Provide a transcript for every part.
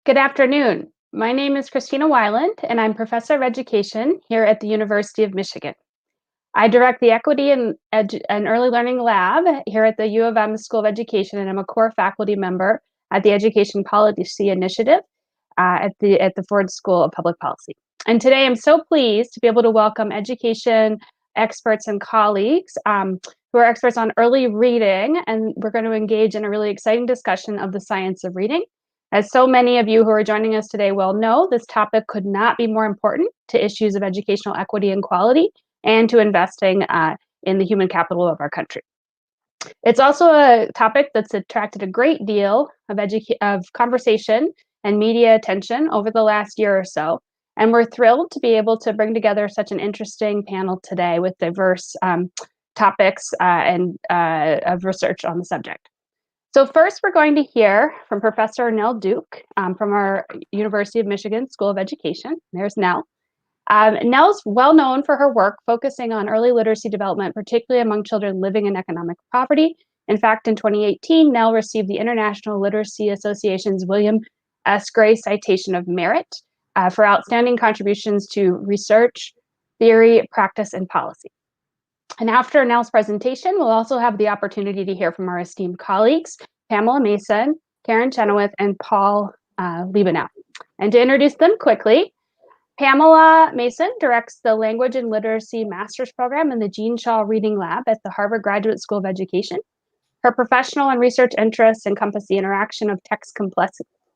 Good afternoon. My name is Christina Weiland, and I'm Professor of Education here at the University of Michigan. I direct the Equity and Early Learning Lab here at the U of M School of Education, and I'm a core faculty member at the Education Policy Initiative at the Ford School of Public Policy. And today I'm so pleased to be able to welcome education experts and colleagues who are experts on early reading, and we're going to engage in a really exciting discussion of the science of reading. As so many of you who are joining us today well know, this topic could not be more important to issues of educational equity and quality and to investing in the human capital of our country. It's also a topic that's attracted a great deal of conversation and media attention over the last year or so, and we're thrilled to be able to bring together such an interesting panel today with diverse topics of research on the subject. So first, we're going to hear from Professor Nell Duke from our University of Michigan School of Education. There's Nell. Nell's well known for her work focusing on early literacy development, particularly among children living in economic poverty. In fact, in 2018, Nell received the International Literacy Association's William S. Gray Citation of Merit for outstanding contributions to research, theory, practice, and policy. And after Nell's presentation, we'll also have the opportunity to hear from our esteemed colleagues, Pamela Mason, Karen Chenoweth, and Paul Liebenow. And to introduce them quickly, Pamela Mason directs the Language and Literacy Master's Program in the Chall Reading Lab at the Harvard Graduate School of Education. Her professional and research interests encompass the interaction of text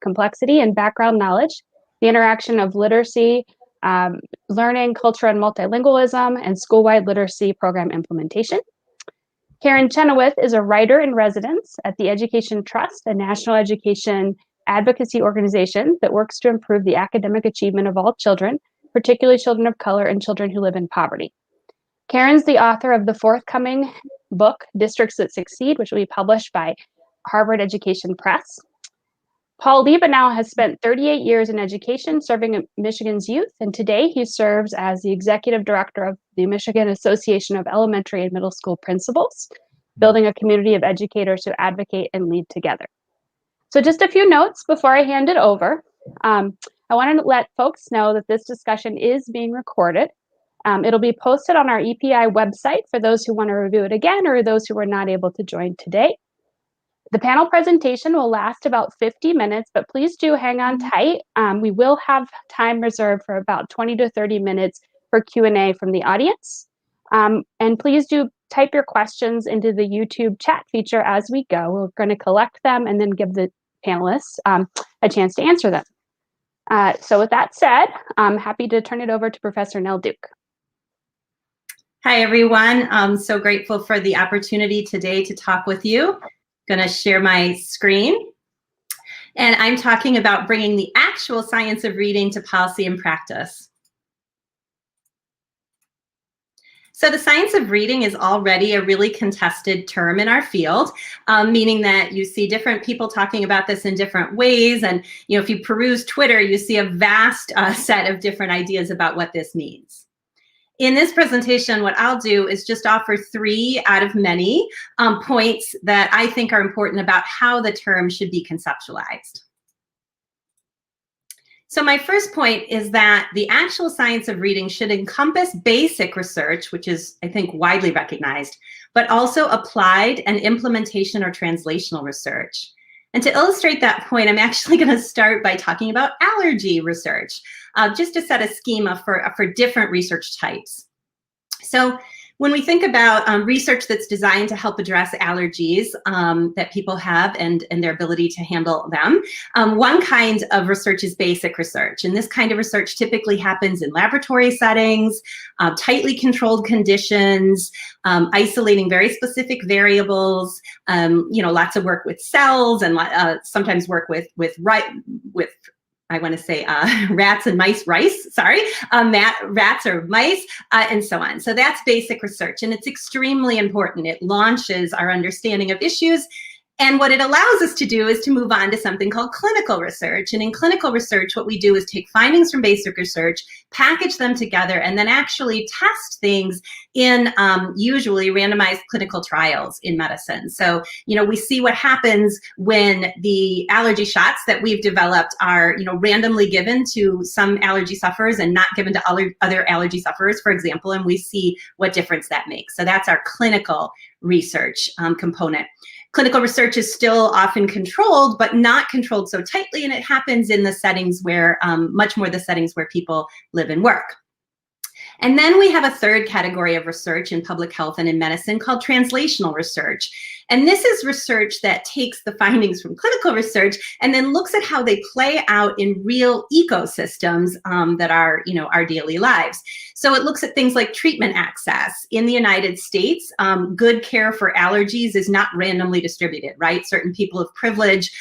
complexity and background knowledge, the interaction of literacy, learning, culture, and multilingualism, and school-wide literacy program implementation. Karen Chenoweth is a writer in residence at the Education Trust, a national education advocacy organization that works to improve the academic achievement of all children, particularly children of color and children who live in poverty. Karen's the author of the forthcoming book, Districts That Succeed, which will be published by Harvard Education Press. Paul Liebenow has spent 38 years in education serving Michigan's youth, and today he serves as the executive director of the Michigan Association of Elementary and Middle School Principals, building a community of educators who advocate and lead together. So just a few notes before I hand it over. I want to let folks know that this discussion is being recorded. It'll be posted on our EPI website for those who want to review it again or those who were not able to join today. The panel presentation will last about 50 minutes, but please do hang on tight. We will have time reserved for about 20 to 30 minutes for Q&A from the audience. And please do type your questions into the YouTube chat feature as we go. We're going to collect them and then give the panelists a chance to answer them. So with that said, I'm happy to turn it over to Professor Nell Duke. Hi, everyone. I'm so grateful for the opportunity today to talk with you. Going to share my screen. And I'm talking about bringing the actual science of reading to policy and practice. So the science of reading is already a really contested term in our field, meaning that you see different people talking about this in different ways. And if you peruse Twitter, you see a vast set of different ideas about what this means. In this presentation, what I'll do is just offer 3 out of many points that I think are important about how the term should be conceptualized. So my first point is that the actual science of reading should encompass basic research, which is, I think, widely recognized, but also applied and implementation or translational research. And to illustrate that point, I'm actually going to start by talking about allergy research, just to set a schema for different research types. So when we think about research that's designed to help address allergies that people have and their ability to handle them, one kind of research is basic research. And this kind of research typically happens in laboratory settings, tightly controlled conditions, isolating very specific variables, lots of work with cells and sometimes work with I want to say rats and mice, rats or mice, and so on. So that's basic research, and it's extremely important. It launches our understanding of issues And what it allows us to do is to move on to something called clinical research. And in clinical research, what we do is take findings from basic research, package them together, and then actually test things in usually randomized clinical trials in medicine. So, we see what happens when the allergy shots that we've developed are, randomly given to some allergy sufferers and not given to other allergy sufferers, for example, and we see what difference that makes. So that's our clinical research component. Clinical research is still often controlled, but not controlled so tightly, and it happens in the settings where, much more the settings where people live and work. And then we have a third category of research in public health and in medicine called translational research. And this is research that takes the findings from clinical research and then looks at how they play out in real ecosystems that are, our daily lives. So it looks at things like treatment access. In the United States, good care for allergies is not randomly distributed, right? Certain people of privilege,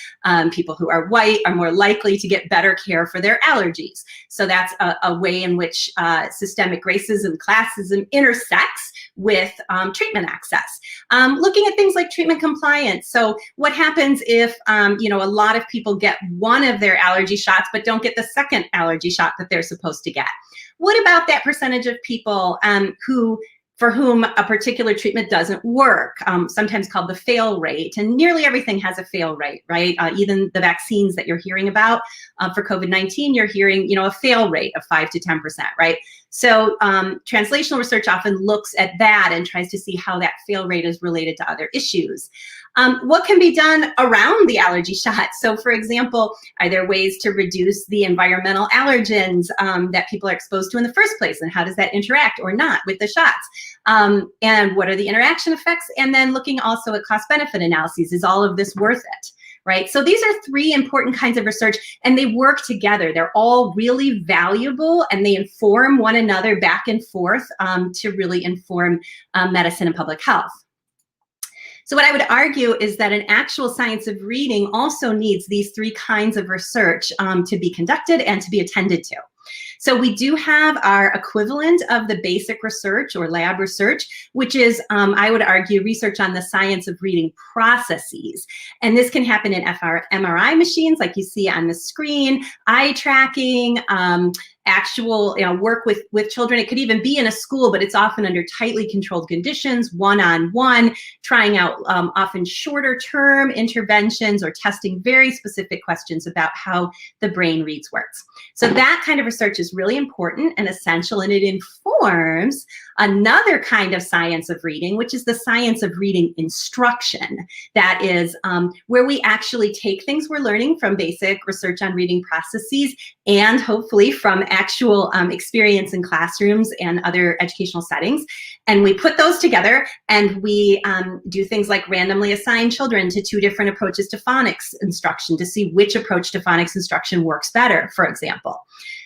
people who are white, are more likely to get better care for their allergies. So that's a way in which systemic racism, classism intersects with treatment access. Looking at things like treatment compliance. So what happens if, a lot of people get one of their allergy shots but don't get the second allergy shot that they're supposed to get? What about that percentage of people for whom a particular treatment doesn't work, sometimes called the fail rate? And nearly everything has a fail rate, right? Even the vaccines that you're hearing about for COVID-19, you're hearing, a fail rate of 5 to 10%, right? So translational research often looks at that and tries to see how that fail rate is related to other issues. What can be done around the allergy shot? So for example, are there ways to reduce the environmental allergens that people are exposed to in the first place? And how does that interact or not with the shots? And what are the interaction effects? And then looking also at cost benefit analyses. Is all of this worth it? Right? So these are three important kinds of research, and they work together. They're all really valuable, and they inform one another back and forth to really inform medicine and public health. So what I would argue is that an actual science of reading also needs these three kinds of research to be conducted and to be attended to. So we do have our equivalent of the basic research or lab research, which is, I would argue, research on the science of reading processes. And this can happen in MRI machines like you see on the screen, eye tracking, actual work with children. It could even be in a school, but it's often under tightly controlled conditions, one-on-one, trying out often shorter term interventions or testing very specific questions about how the brain reads words. So that kind of research is really important and essential, and it informs another kind of science of reading, which is the science of reading instruction. That is where we actually take things we're learning from basic research on reading processes and hopefully from actual experience in classrooms and other educational settings, and we put those together and we do things like randomly assign children to two different approaches to phonics instruction to see which approach to phonics instruction works better, for example.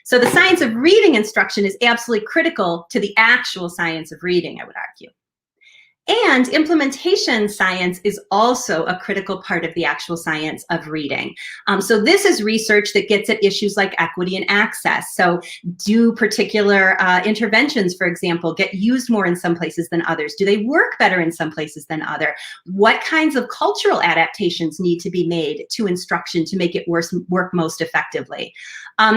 So the science of reading instruction is absolutely critical to the actual science of reading, I would argue. And implementation science is also a critical part of the actual science of reading. So this is research that gets at issues like equity and access. So do particular interventions, for example, get used more in some places than others? Do they work better in some places than other? What kinds of cultural adaptations need to be made to instruction to make it work most effectively?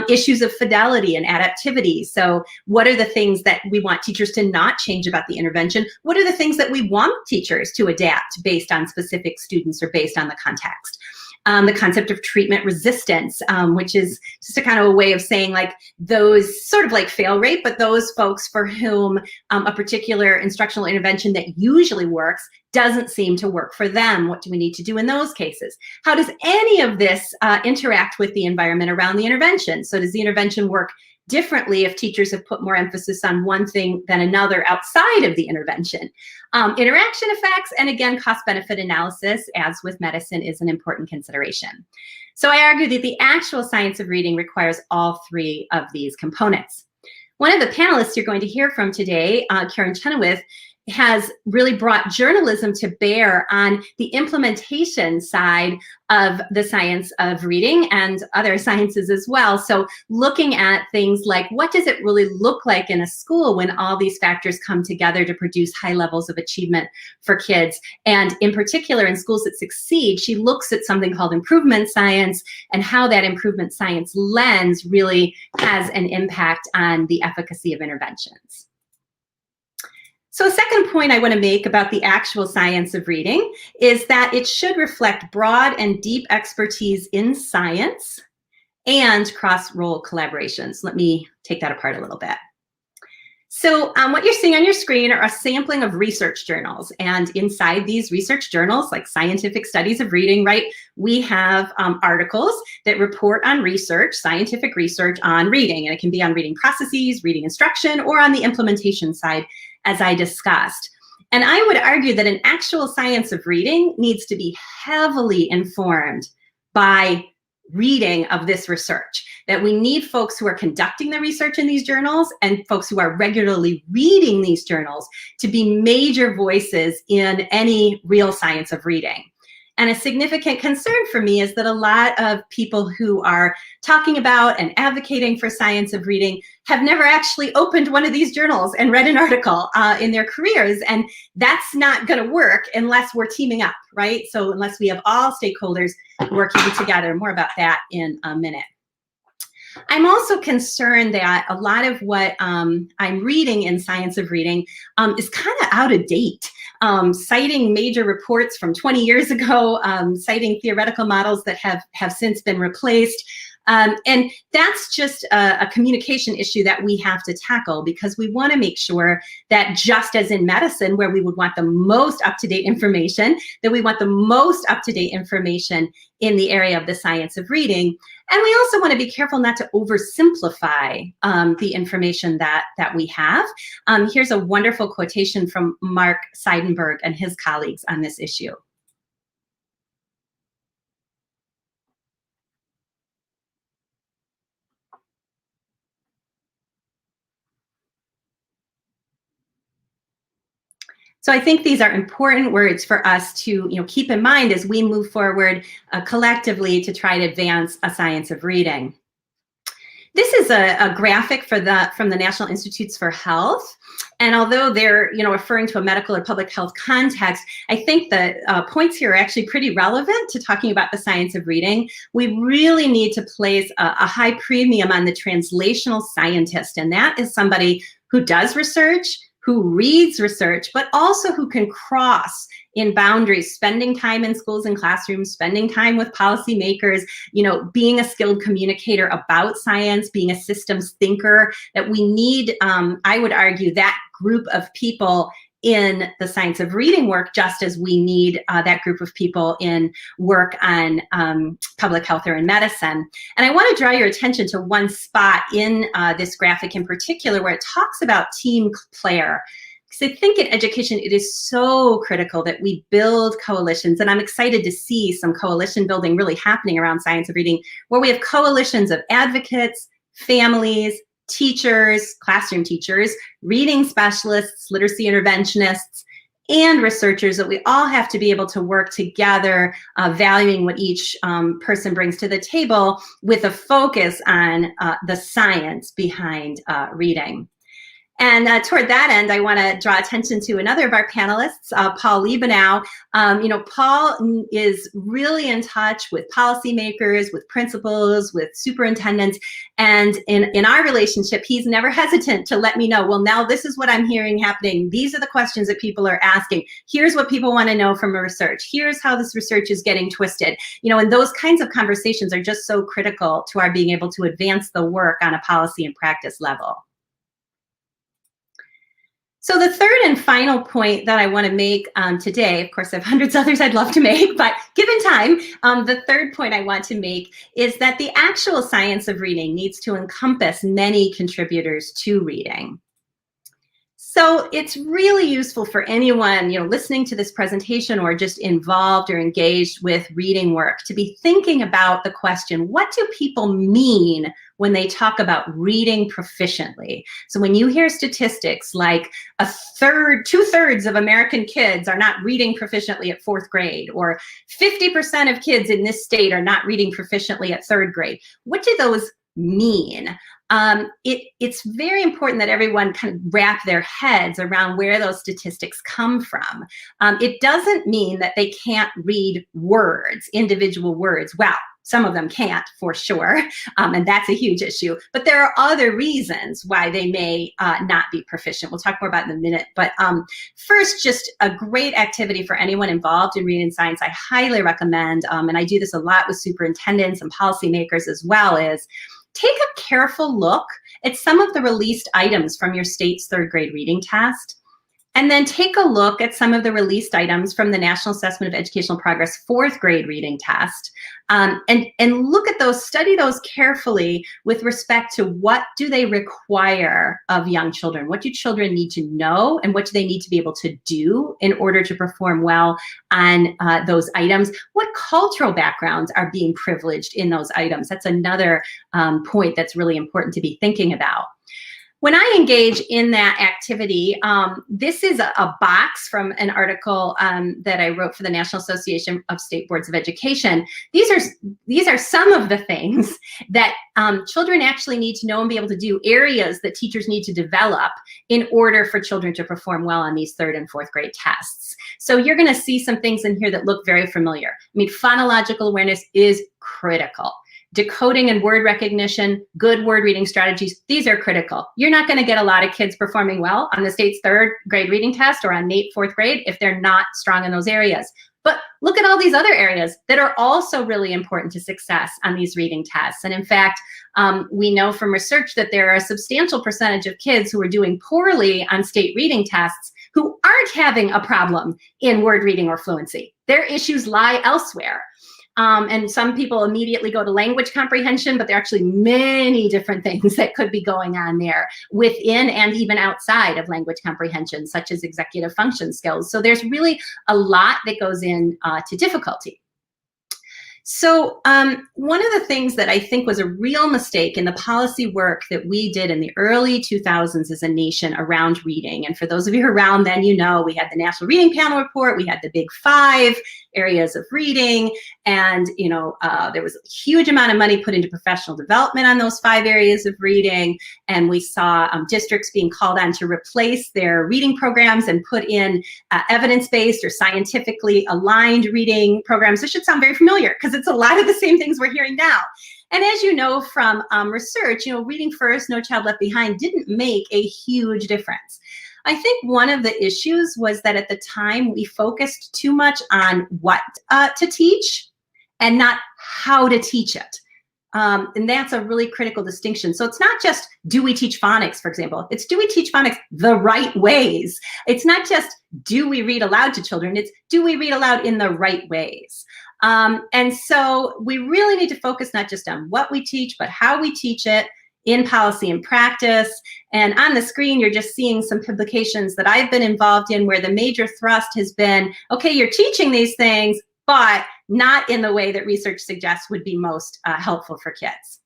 Issues of fidelity and adaptivity. So what are the things that we want teachers to not change about the intervention? What are the things that we want teachers to adapt based on specific students or based on the context? The concept of treatment resistance, which is just a kind of a way of saying like those sort of like fail rate, but those folks for whom a particular instructional intervention that usually works doesn't seem to work for them. What do we need to do in those cases? How does any of this interact with the environment around the intervention? So does the intervention work differently if teachers have put more emphasis on one thing than another outside of the intervention? Interaction effects, and again, cost-benefit analysis, as with medicine, is an important consideration. So I argue that the actual science of reading requires all three of these components. One of the panelists you're going to hear from today, Chenoweth, has really brought journalism to bear on the implementation side of the science of reading and other sciences as well. So looking at things like, what does it really look like in a school when all these factors come together to produce high levels of achievement for kids? And in particular, in schools that succeed, she looks at something called improvement science and how that improvement science lens really has an impact on the efficacy of interventions. So a second point I want to make about the actual science of reading is that it should reflect broad and deep expertise in science and cross-role collaborations. Let me take that apart a little bit. So what you're seeing on your screen are a sampling of research journals. And inside these research journals, like scientific studies of reading, right, we have articles that report on research, scientific research on reading. And it can be on reading processes, reading instruction, or on the implementation side, as I discussed. And I would argue that an actual science of reading needs to be heavily informed by reading of this research, that we need folks who are conducting the research in these journals and folks who are regularly reading these journals to be major voices in any real science of reading. And a significant concern for me is that a lot of people who are talking about and advocating for science of reading have never actually opened one of these journals and read an article in their careers. And that's not going to work unless we're teaming up, right? So unless we have all stakeholders working together. More about that in a minute. I'm also concerned that a lot of what I'm reading in science of reading is kind of out of date. Citing major reports from 20 years ago, citing theoretical models that have since been replaced. And that's just a communication issue that we have to tackle, because we want to make sure that, just as in medicine, where we would want the most up-to-date information, that we want the most up-to-date information in the area of the science of reading. And we also want to be careful not to oversimplify the information that we have. Here's a wonderful quotation from Mark Seidenberg and his colleagues on this issue. So I think these are important words for us to keep in mind as we move forward collectively to try to advance a science of reading. This is a graphic from the National Institutes for Health. And although they're referring to a medical or public health context, I think the points here are actually pretty relevant to talking about the science of reading. We really need to place a high premium on the translational scientist. And that is somebody who does research, who reads research, but also who can cross in boundaries, spending time in schools and classrooms, spending time with policymakers, being a skilled communicator about science, being a systems thinker. That we need, I would argue, that group of people in the science of reading work, just as we need that group of people in work on public health or in medicine. And I want to draw your attention to one spot in this graphic in particular, where it talks about team player. Because I think in education, it is so critical that we build coalitions. And I'm excited to see some coalition building really happening around science of reading, where we have coalitions of advocates, families, teachers, classroom teachers, reading specialists, literacy interventionists, and researchers, that we all have to be able to work together, valuing what each person brings to the table, with a focus on the science behind reading. And toward that end, I want to draw attention to another of our panelists, Paul Liebenow. Paul is really in touch with policymakers, with principals, with superintendents. And in our relationship, he's never hesitant to let me know, well, now this is what I'm hearing happening. These are the questions that people are asking. Here's what people want to know from a research. Here's how this research is getting twisted. And those kinds of conversations are just so critical to our being able to advance the work on a policy and practice level. So the third and final point that I want to make today, of course, I have hundreds of others I'd love to make, but given time, the third point I want to make is that the actual science of reading needs to encompass many contributors to reading. So it's really useful for anyone, listening to this presentation or just involved or engaged with reading work to be thinking about the question, what do people mean when they talk about reading proficiently? So when you hear statistics like 2/3 of American kids are not reading proficiently at 4th grade, or 50% of kids in this state are not reading proficiently at 3rd grade, what do those mean? It's very important that everyone kind of wrap their heads around where those statistics come from. It doesn't mean that they can't read words, individual words. Well, some of them can't, for sure, and that's a huge issue. But there are other reasons why they may not be proficient. We'll talk more about it in a minute. But first, just a great activity for anyone involved in reading science I highly recommend, and I do this a lot with superintendents and policymakers as well, is take a careful look at some of the released items from your state's 3rd grade reading test, and then take a look at some of the released items from the National Assessment of Educational Progress 4th grade reading test, and look at those, study those carefully with respect to what do they require of young children? What do children need to know, and what do they need to be able to do in order to perform well on those items? What cultural backgrounds are being privileged in those items? That's another point that's really important to be thinking about. When I engage in that activity, this is a box from an article that I wrote for the National Association of State Boards of Education. These are some of the things that children actually need to know and be able to do, areas that teachers need to develop in order for children to perform well on these 3rd and 4th grade tests. So you're going to see some things in here that look very familiar. I mean, phonological awareness is critical. Decoding and word recognition, good word reading strategies, these are critical. You're not going to get a lot of kids performing well on the state's 3rd grade reading test or on NAEP 4th grade if they're not strong in those areas. But look at all these other areas that are also really important to success on these reading tests. And in fact, we know from research that there are a substantial percentage of kids who are doing poorly on state reading tests who aren't having a problem in word reading or fluency. Their issues lie elsewhere. And some people immediately go to language comprehension, but there are actually many different things that could be going on there within and even outside of language comprehension, such as executive function skills. So there's really a lot that goes in to difficulty. So one of the things that I think was a real mistake in the policy work that we did in the early 2000s as a nation around reading, and for those of you around then, we had the National Reading Panel Report, we had the Big 5 areas of reading, and there was a huge amount of money put into professional development on those 5 areas of reading, and we saw districts being called on to replace their reading programs and put in evidence-based or scientifically aligned reading programs. This should sound very familiar because it's a lot of the same things we're hearing now. And as you know from research, reading first, No Child Left Behind didn't make a huge difference. I think one of the issues was that at the time we focused too much on what to teach and not how to teach it. And that's a really critical distinction. So it's not just, do we teach phonics, for example? It's, do we teach phonics the right ways? It's not just, do we read aloud to children? It's, do we read aloud in the right ways? And so we really need to focus not just on what we teach, but how we teach it in policy and practice. And on the screen, you're just seeing some publications that I've been involved in where the major thrust has been, okay, you're teaching these things, but not in the way that research suggests would be most helpful for kids.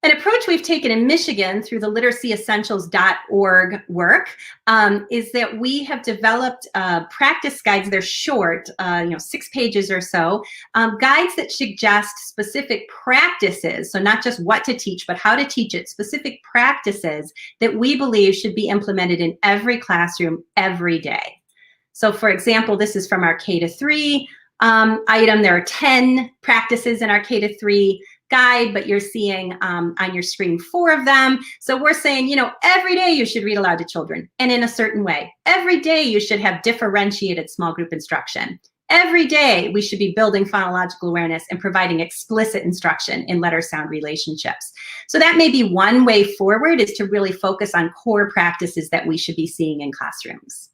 An approach we've taken in Michigan through the literacyessentials.org work is that we have developed practice guides. They're short, 6 pages or so, guides that suggest specific practices. So not just what to teach, but how to teach it, specific practices that we believe should be implemented in every classroom every day. So for example, this is from our K-3 item. There are 10 practices in our K-3 guide, but you're seeing on your screen 4 of them. So we're saying, every day you should read aloud to children and in a certain way. Every day you should have differentiated small group instruction. Every day we should be building phonological awareness and providing explicit instruction in letter-sound relationships. So that may be one way forward, is to really focus on core practices that we should be seeing in classrooms.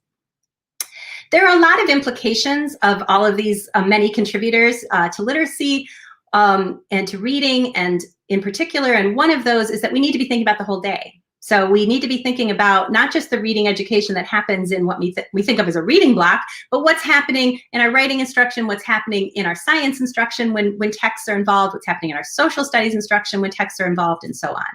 There are a lot of implications of all of these many contributors to literacy and to reading, and in particular, and one of those is that we need to be thinking about the whole day. So we need to be thinking about not just the reading education that happens in what we think of as a reading block, but what's happening in our writing instruction, what's happening in our science instruction when texts are involved, what's happening in our social studies instruction when texts are involved, and so on.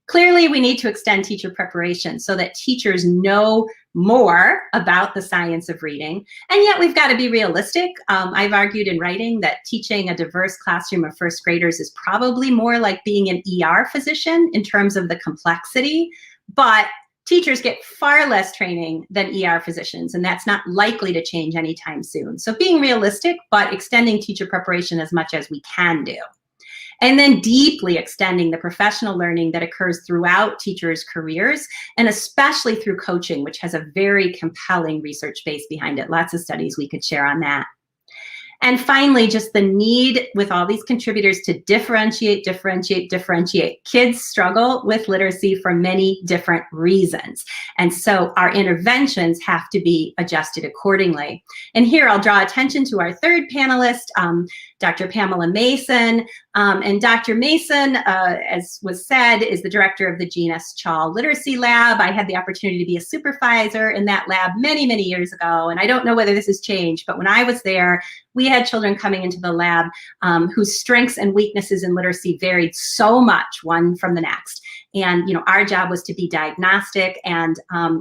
Clearly, we need to extend teacher preparation so that teachers know more about the science of reading. And yet we've got to be realistic. I've argued in writing that teaching a diverse classroom of first graders is probably more like being an ER physician in terms of the complexity, but teachers get far less training than ER physicians, and that's not likely to change anytime soon. So being realistic, but extending teacher preparation as much as we can do. And then deeply extending the professional learning that occurs throughout teachers' careers, and especially through coaching, which has a very compelling research base behind it. Lots of studies we could share on that. And finally, just the need with all these contributors to differentiate. Kids struggle with literacy for many different reasons. And so our interventions have to be adjusted accordingly. And here I'll draw attention to our third panelist, Dr. Pamela Mason. And Dr. Mason, as was said, is the director of the G.S. Chall Literacy Lab. I had the opportunity to be a supervisor in that lab many, many years ago. And I don't know whether this has changed, but when I was there, we had children coming into the lab whose strengths and weaknesses in literacy varied so much one from the next. And our job was to be diagnostic and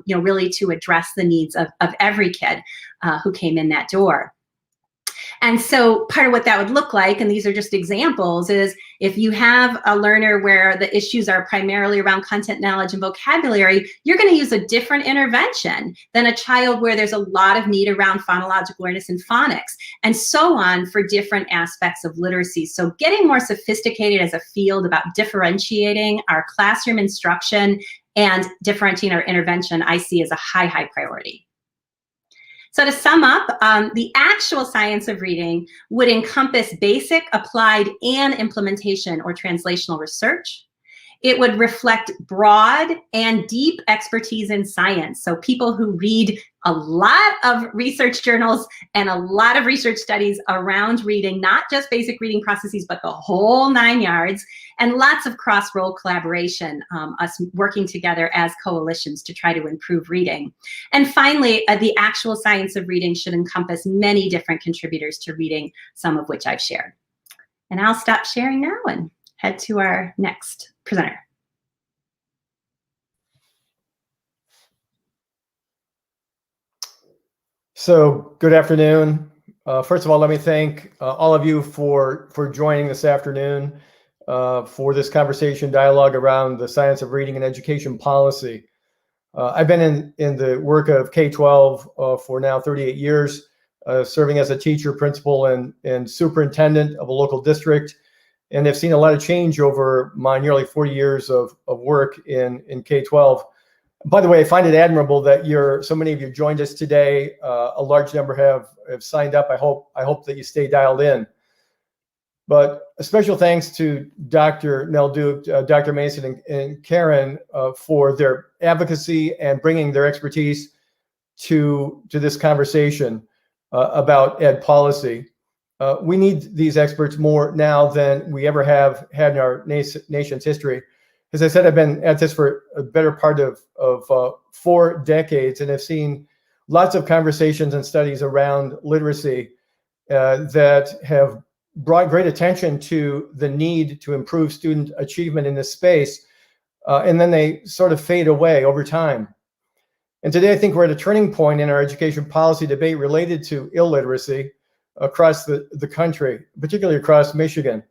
really to address the needs of every kid who came in that door. And so part of what that would look like, and these are just examples, is if you have a learner where the issues are primarily around content knowledge and vocabulary, you're going to use a different intervention than a child where there's a lot of need around phonological awareness and phonics, and so on for different aspects of literacy. So getting more sophisticated as a field about differentiating our classroom instruction and differentiating our intervention, I see as a high, high priority. So to sum up, the actual science of reading would encompass basic, applied, and implementation or translational research. It would reflect broad and deep expertise in science. So people who read a lot of research journals and a lot of research studies around reading, not just basic reading processes, but the whole 9 yards, and lots of cross-role collaboration, us working together as coalitions to try to improve reading. And finally, the actual science of reading should encompass many different contributors to reading, some of which I've shared. And I'll stop sharing now and head to our next presenter. So good afternoon. First of all, let me thank all of you for joining this afternoon for this conversation dialogue around the science of reading and education policy. I've been in the work of K-12 for now 38 years, serving as a teacher, principal, and superintendent of a local district, and have seen a lot of change over my nearly 40 years of work in K-12. By the way, I find it admirable that so many of you joined us today. A large number have signed up. I hope that you stay dialed in. But a special thanks to Dr. Nell Duke, Dr. Mason, and Karen for their advocacy and bringing their expertise to this conversation about ed policy. We need these experts more now than we ever have had in our nation's history. As I said, I've been at this for a better part of 4 decades and have seen lots of conversations and studies around literacy that have brought great attention to the need to improve student achievement in this space, and then they sort of fade away over time. And today I think we're at a turning point in our education policy debate related to illiteracy across the country, particularly across Michigan.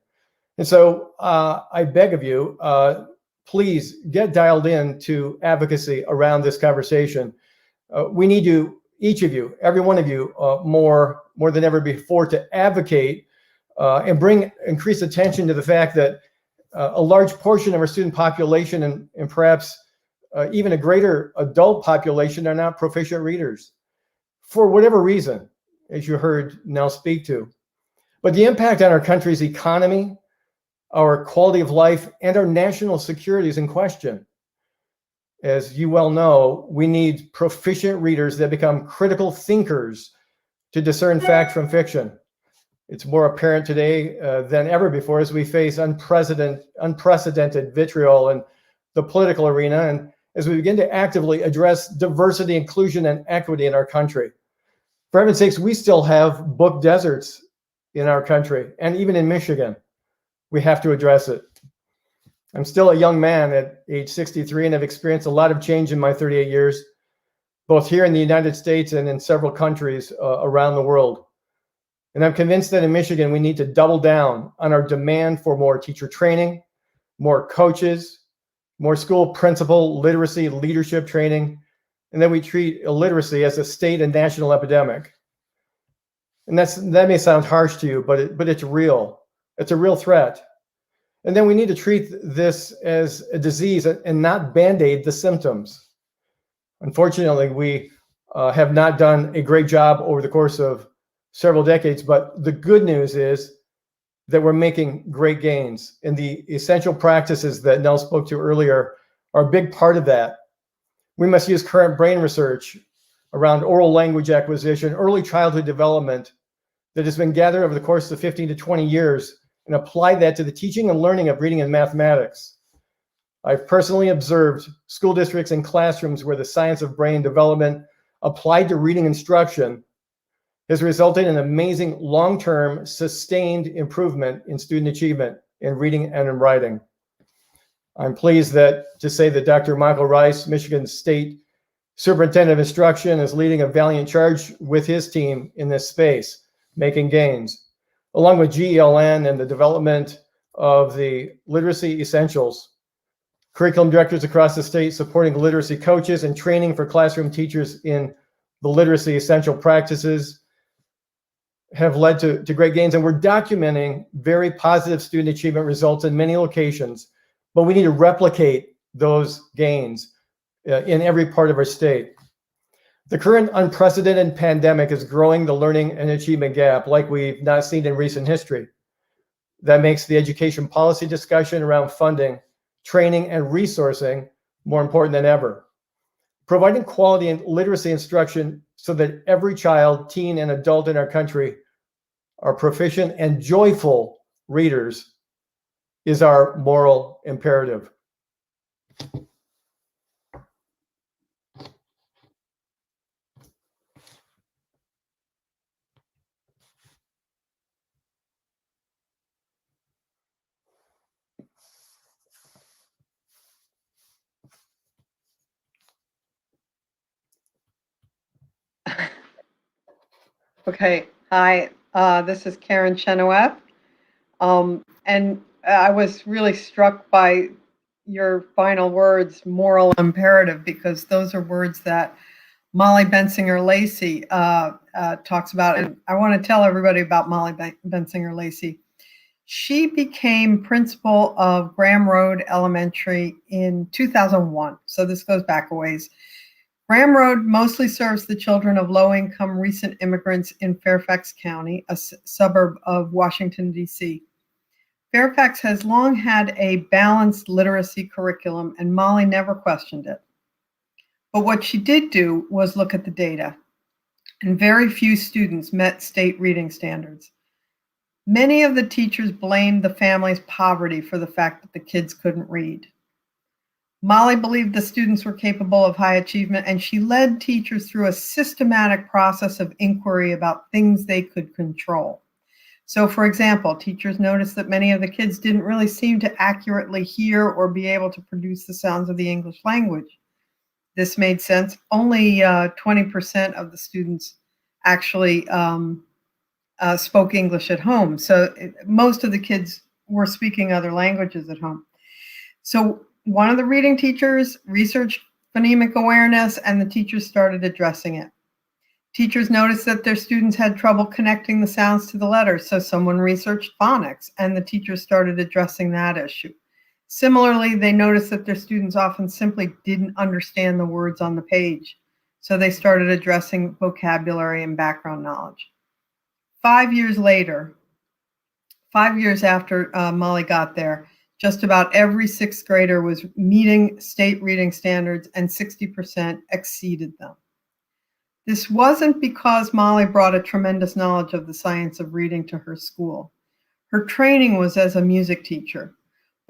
And so I beg of you, please get dialed in to advocacy around this conversation. We need you, each of you, every one of you, more than ever before to advocate and bring increased attention to the fact that a large portion of our student population and perhaps even a greater adult population are not proficient readers for whatever reason, as you heard Nell speak to. But the impact on our country's economy, our quality of life, and our national security is in question. As you well know, we need proficient readers that become critical thinkers to discern fact from fiction. It's more apparent today than ever before as we face unprecedented vitriol and the political arena, and as we begin to actively address diversity, inclusion, and equity in our country. For heaven's sakes, we still have book deserts in our country, and even in Michigan. We have to address it. I'm still a young man at age 63 and have experienced a lot of change in my 38 years, both here in the United States and in several countries around the world. And I'm convinced that in Michigan, we need to double down on our demand for more teacher training, more coaches, more school principal literacy leadership training, and that we treat illiteracy as a state and national epidemic. And that may sound harsh to you, but it's real. It's a real threat. And then we need to treat this as a disease and not band-aid the symptoms. Unfortunately, we have not done a great job over the course of several decades, but the good news is that we're making great gains. And the essential practices that Nell spoke to earlier are a big part of that. We must use current brain research around oral language acquisition, early childhood development that has been gathered over the course of 15 to 20 years and apply that to the teaching and learning of reading and mathematics. I've personally observed school districts and classrooms where the science of brain development applied to reading instruction has resulted in amazing long-term sustained improvement in student achievement in reading and in writing. I'm pleased to say that Dr. Michael Rice, Michigan State Superintendent of Instruction, is leading a valiant charge with his team in this space, making gains, along with GELN and the development of the literacy essentials. Curriculum directors across the state supporting literacy coaches and training for classroom teachers in the literacy essential practices have led to great gains, and we're documenting very positive student achievement results in many locations, but we need to replicate those gains in every part of our state. The current unprecedented pandemic is growing the learning and achievement gap like we've not seen in recent history. That makes the education policy discussion around funding, training, and resourcing more important than ever. Providing quality and literacy instruction so that every child, teen, and adult in our country are proficient and joyful readers is our moral imperative. Okay, hi, this is Karen Chenoweth. And I was really struck by your final words, moral imperative, because those are words that Molly Bensinger-Lacey talks about. And I want to tell everybody about Molly Bensinger-Lacey. She became principal of Graham Road Elementary in 2001. So this goes back a ways. Graham Road mostly serves the children of low-income recent immigrants in Fairfax County, a suburb of Washington, D.C. Fairfax has long had a balanced literacy curriculum, and Molly never questioned it. But what she did do was look at the data, and very few students met state reading standards. Many of the teachers blamed the family's poverty for the fact that the kids couldn't read. Molly believed the students were capable of high achievement, and she led teachers through a systematic process of inquiry about things they could control. So, for example, teachers noticed that many of the kids didn't really seem to accurately hear or be able to produce the sounds of the English language. This made sense. Only 20% of the students actually spoke English at home. So most of the kids were speaking other languages at home. So one of the reading teachers researched phonemic awareness, and the teachers started addressing it. Teachers noticed that their students had trouble connecting the sounds to the letters, so someone researched phonics, and the teachers started addressing that issue. Similarly, they noticed that their students often simply didn't understand the words on the page, so they started addressing vocabulary and background knowledge. 5 years later, 5 years after Molly got there, just about every sixth grader was meeting state reading standards, and 60% exceeded them. This wasn't because Molly brought a tremendous knowledge of the science of reading to her school. Her training was as a music teacher,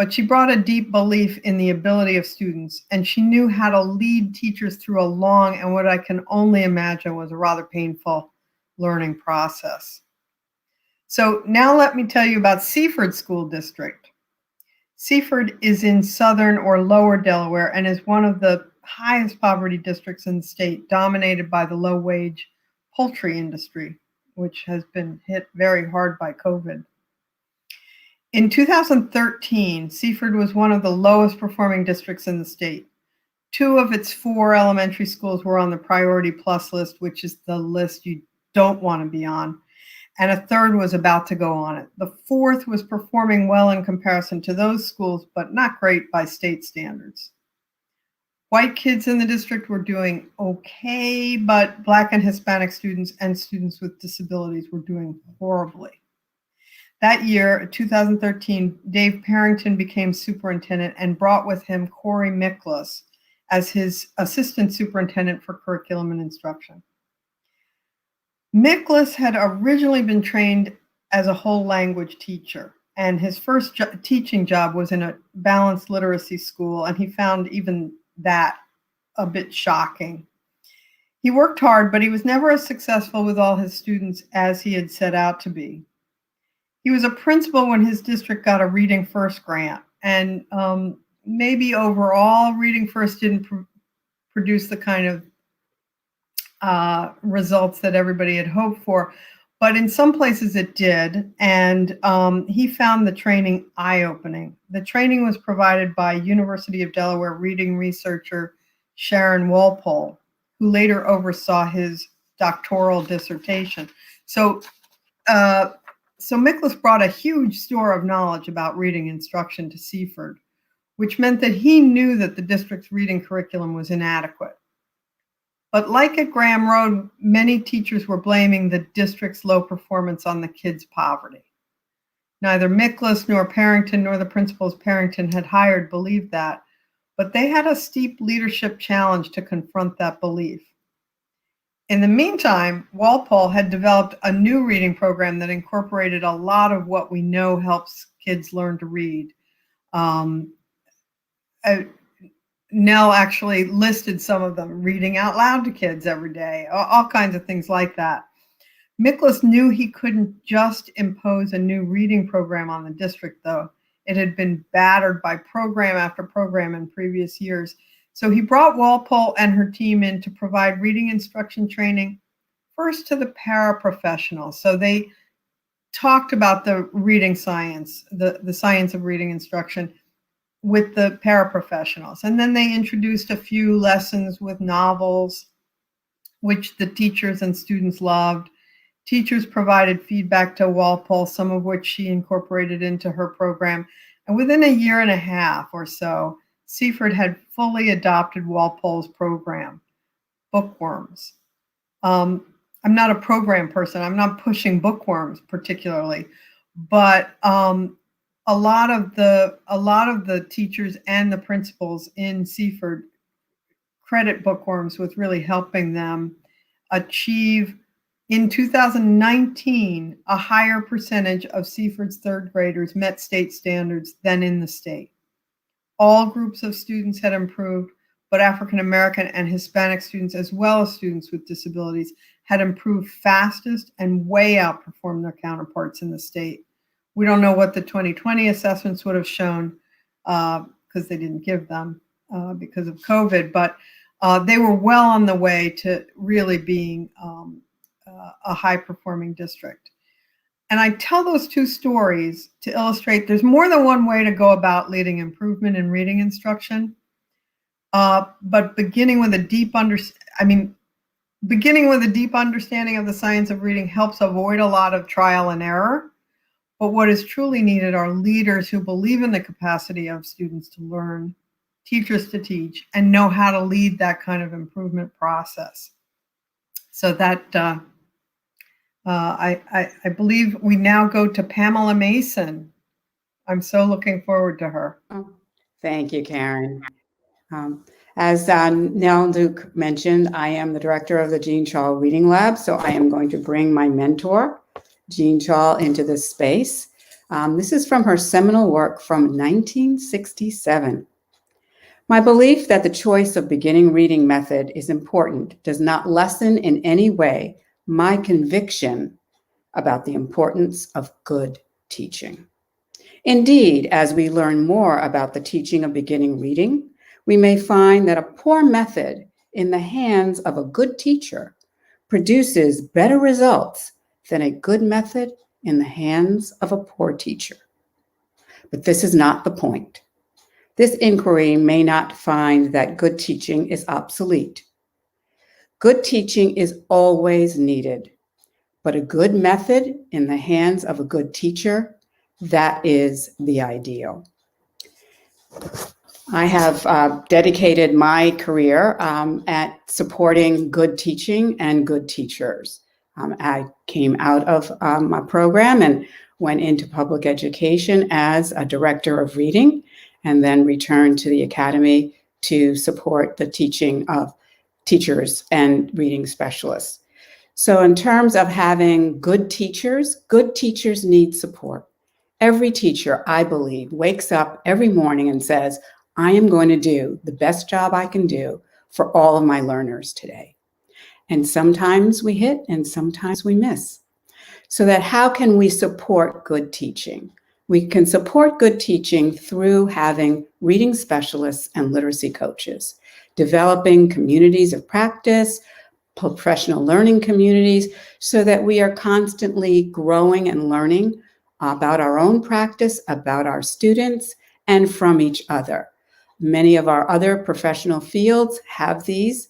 but she brought a deep belief in the ability of students, and she knew how to lead teachers through a long and what I can only imagine was a rather painful learning process. So now let me tell you about Seaford School District. Seaford is in southern or lower Delaware and is one of the highest poverty districts in the state, dominated by the low-wage poultry industry, which has been hit very hard by COVID. In 2013, Seaford was one of the lowest performing districts in the state. 2 of its 4 elementary schools were on the Priority Plus list, which is the list you don't want to be on, and a 3rd was about to go on it. The 4th was performing well in comparison to those schools, but not great by state standards. White kids in the district were doing okay, but Black and Hispanic students and students with disabilities were doing horribly. That year, 2013, Dave Parrington became superintendent and brought with him Corey Miklas as his assistant superintendent for curriculum and instruction. Miklas had originally been trained as a whole language teacher, and his first teaching job was in a balanced literacy school, and he found even that a bit shocking. He worked hard, but he was never as successful with all his students as he had set out to be. He was a principal when his district got a Reading First grant, and maybe overall Reading First didn't produce the kind of results that everybody had hoped for, but in some places it did, and he found the training eye-opening. The training was provided by University of Delaware reading researcher Sharon Walpole, who later oversaw his doctoral dissertation. So Miklas brought a huge store of knowledge about reading instruction to Seaford, which meant that he knew that the district's reading curriculum was inadequate. But like at Graham Road, many teachers were blaming the district's low performance on the kids' poverty. Neither Miklas nor Parrington nor the principals Parrington had hired believed that, but they had a steep leadership challenge to confront that belief. In the meantime, Walpole had developed a new reading program that incorporated a lot of what we know helps kids learn to read. Nell actually listed some of them: reading out loud to kids every day, all kinds of things like that. Miklas knew he couldn't just impose a new reading program on the district, though. It had been battered by program after program in previous years. So he brought Walpole and her team in to provide reading instruction training first to the paraprofessionals. So they talked about the reading science, the science of reading instruction, with the paraprofessionals. And then they introduced a few lessons with novels, which the teachers and students loved. Teachers provided feedback to Walpole, some of which she incorporated into her program. And within a year and a half or so, Seaford had fully adopted Walpole's program, Bookworms. I'm not a program person. I'm not pushing Bookworms particularly, but a lot of the teachers and the principals in Seaford credit Bookworms with really helping them achieve, in 2019, a higher percentage of Seaford's 3rd graders met state standards than in the state. All groups of students had improved, but African American and Hispanic students, as well as students with disabilities, had improved fastest and way outperformed their counterparts in the state. We don't know what the 2020 assessments would have shown because they didn't give them because of COVID, but they were well on the way to really being a high-performing district. And I tell those 2 stories to illustrate there's more than one way to go about leading improvement in reading instruction, but beginning with a deep understanding of the science of reading helps avoid a lot of trial and error. But what is truly needed are leaders who believe in the capacity of students to learn, teachers to teach, and know how to lead that kind of improvement process. So that I believe we now go to Pamela Mason. I'm so looking forward to her. Thank you, Karen. As Nell and Luke mentioned, I am the director of the Jean Chall Reading Lab, so I am going to bring my mentor, Jean Chall, into this space. This is from her seminal work from 1967. My belief that the choice of beginning reading method is important does not lessen in any way my conviction about the importance of good teaching. Indeed, as we learn more about the teaching of beginning reading, we may find that a poor method in the hands of a good teacher produces better results than a good method in the hands of a poor teacher. But this is not the point. This inquiry may not find that good teaching is obsolete. Good teaching is always needed, but a good method in the hands of a good teacher, that is the ideal. I have dedicated my career at supporting good teaching and good teachers. I came out of my program and went into public education as a director of reading, and then returned to the academy to support the teaching of teachers and reading specialists. So in terms of having good teachers need support. Every teacher, I believe, wakes up every morning and says, I am going to do the best job I can do for all of my learners today. And sometimes we hit and sometimes we miss. So that how can we support good teaching? We can support good teaching through having reading specialists and literacy coaches, developing communities of practice, professional learning communities, so that we are constantly growing and learning about our own practice, about our students, and from each other. Many of our other professional fields have these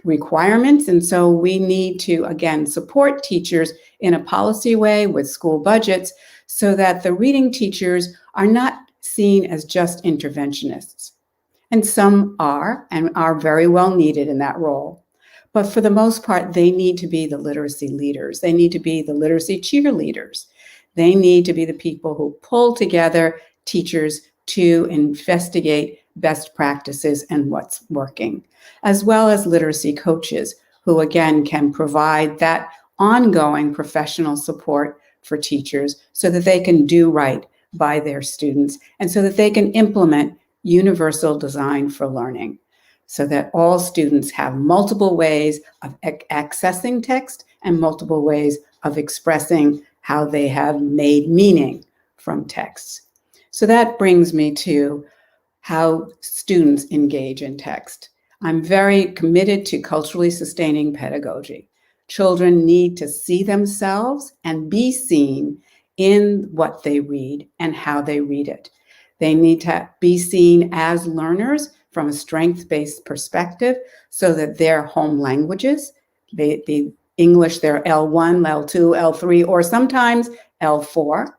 requirements, and so we need to, again, support teachers in a policy way with school budgets so that the reading teachers are not seen as just interventionists. And some are, and are very well needed in that role. But for the most part, they need to be the literacy leaders. They need to be the literacy cheerleaders. They need to be the people who pull together teachers to investigate best practices and what's working, as well as literacy coaches who, again, can provide that ongoing professional support for teachers so that they can do right by their students and so that they can implement universal design for learning, so that all students have multiple ways of accessing text and multiple ways of expressing how they have made meaning from texts. So that brings me to how students engage in text. I'm very committed to culturally sustaining pedagogy. Children need to see themselves and be seen in what they read and how they read it. They need to be seen as learners from a strength-based perspective so that their home languages, the English, they're L1, L2, L3, or sometimes L4,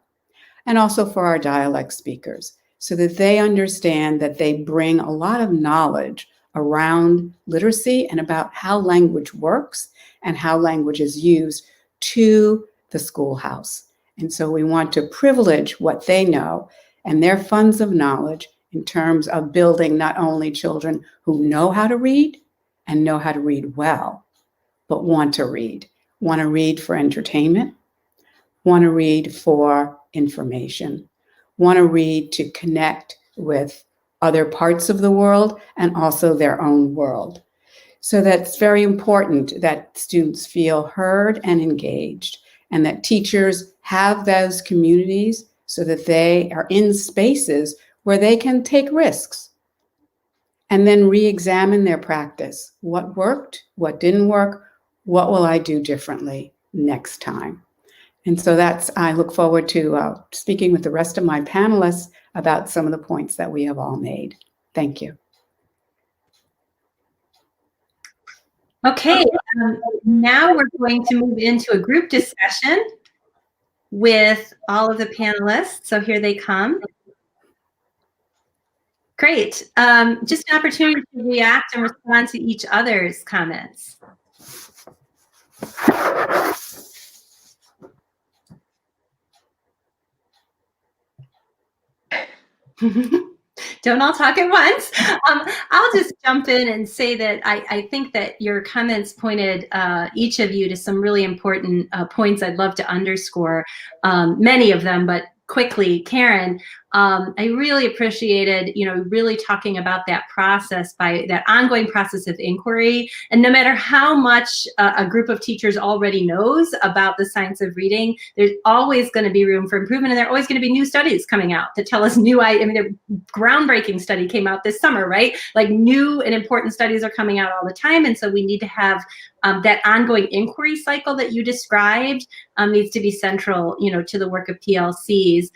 and also for our dialect speakers, so that they understand that they bring a lot of knowledge around literacy and about how language works and how language is used to the schoolhouse. And so we want to privilege what they know and their funds of knowledge in terms of building not only children who know how to read and know how to read well, but want to read for entertainment, want to read for information, want to read to connect with other parts of the world and also their own world. So that's very important that students feel heard and engaged, and that teachers have those communities so that they are in spaces where they can take risks and then re-examine their practice. What worked? What didn't work? What will I do differently next time? And so I look forward to speaking with the rest of my panelists about some of the points that we have all made. Thank you. Okay, now we're going to move into a group discussion with all of the panelists. So here they come. Great. Just an opportunity to react and respond to each other's comments. Don't all talk at once. I'll just jump in and say that I think that your comments pointed each of you to some really important points I'd love to underscore, many of them, but quickly, Karen, I really appreciated, really talking about that process, by that ongoing process of inquiry. And no matter how much a group of teachers already knows about the science of reading, there's always going to be room for improvement. And there are always going to be new studies coming out to tell us new, the groundbreaking study came out this summer, right? Like new and important studies are coming out all the time. And so we need to have that ongoing inquiry cycle that you described needs to be central, to the work of PLCs.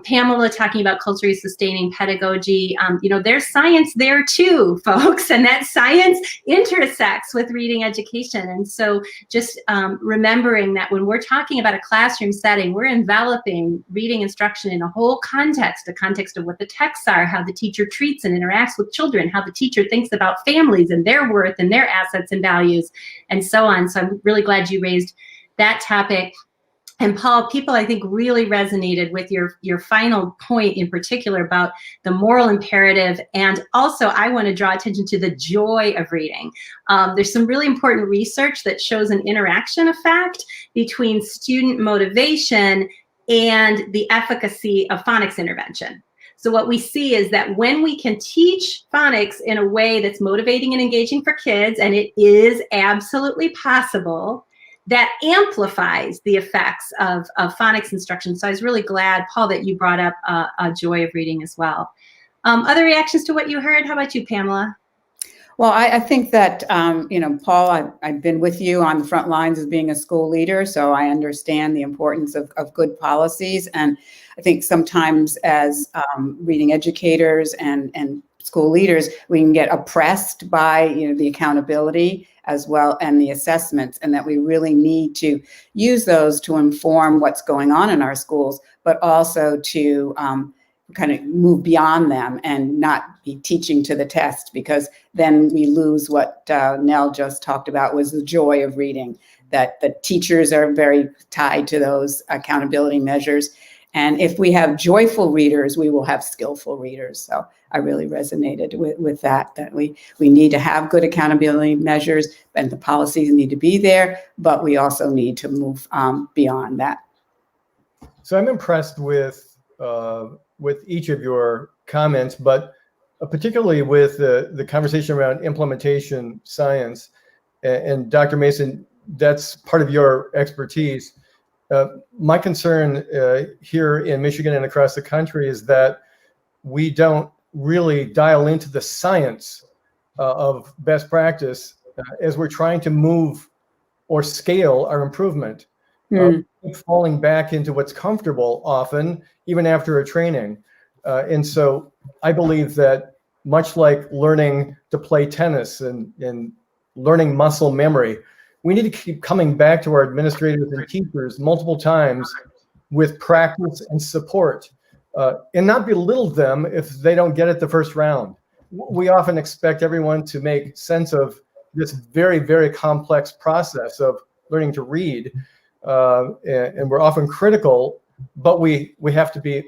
Pamela talking about culturally sustaining pedagogy, there's science there too, folks, and that science intersects with reading education. And so just remembering that when we're talking about a classroom setting, we're enveloping reading instruction in a whole context, a context of what the texts are, how the teacher treats and interacts with children, how the teacher thinks about families and their worth and their assets and values, and so on. So I'm really glad you raised that topic. And Paul, people I think really resonated with your final point in particular about the moral imperative. And also I want to draw attention to the joy of reading. There's some really important research that shows an interaction effect between student motivation and the efficacy of phonics intervention. So what we see is that when we can teach phonics in a way that's motivating and engaging for kids, and it is absolutely possible, that amplifies the effects of phonics instruction. So I was really glad, Paul, that you brought up a joy of reading as well. Other reactions to what you heard? How about you, Pamela? Well, I think that, Paul, I've been with you on the front lines as being a school leader, so I understand the importance of good policies. And I think sometimes as reading educators and school leaders, we can get oppressed by, the accountability as well and the assessments, and that we really need to use those to inform what's going on in our schools, but also to kind of move beyond them and not be teaching to the test, because then we lose what Nell just talked about, was the joy of reading, that the teachers are very tied to those accountability measures. And if we have joyful readers, we will have skillful readers. So I really resonated with that we need to have good accountability measures, and the policies need to be there, but we also need to move beyond that. So I'm impressed with each of your comments, but particularly with the conversation around implementation science. And Dr. Mason, that's part of your expertise. My concern here in Michigan and across the country is that we don't really dial into the science of best practice as we're trying to move or scale our improvement. Falling back into what's comfortable often, even after a training. And so I believe that much like learning to play tennis and learning muscle memory, we need to keep coming back to our administrators and teachers multiple times with practice and support, and not belittle them if they don't get it the first round. We often expect everyone to make sense of this very, very complex process of learning to read, and we're often critical, but we have to be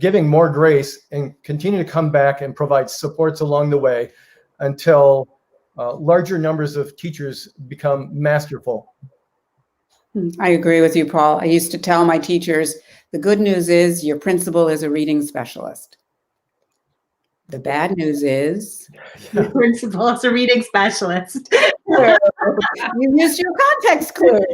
giving more grace and continue to come back and provide supports along the way until larger numbers of teachers become masterful. I agree with you, Paul. I used to tell my teachers, the good news is your principal is a reading specialist. The bad news is The principal is a reading specialist. you used your context clue.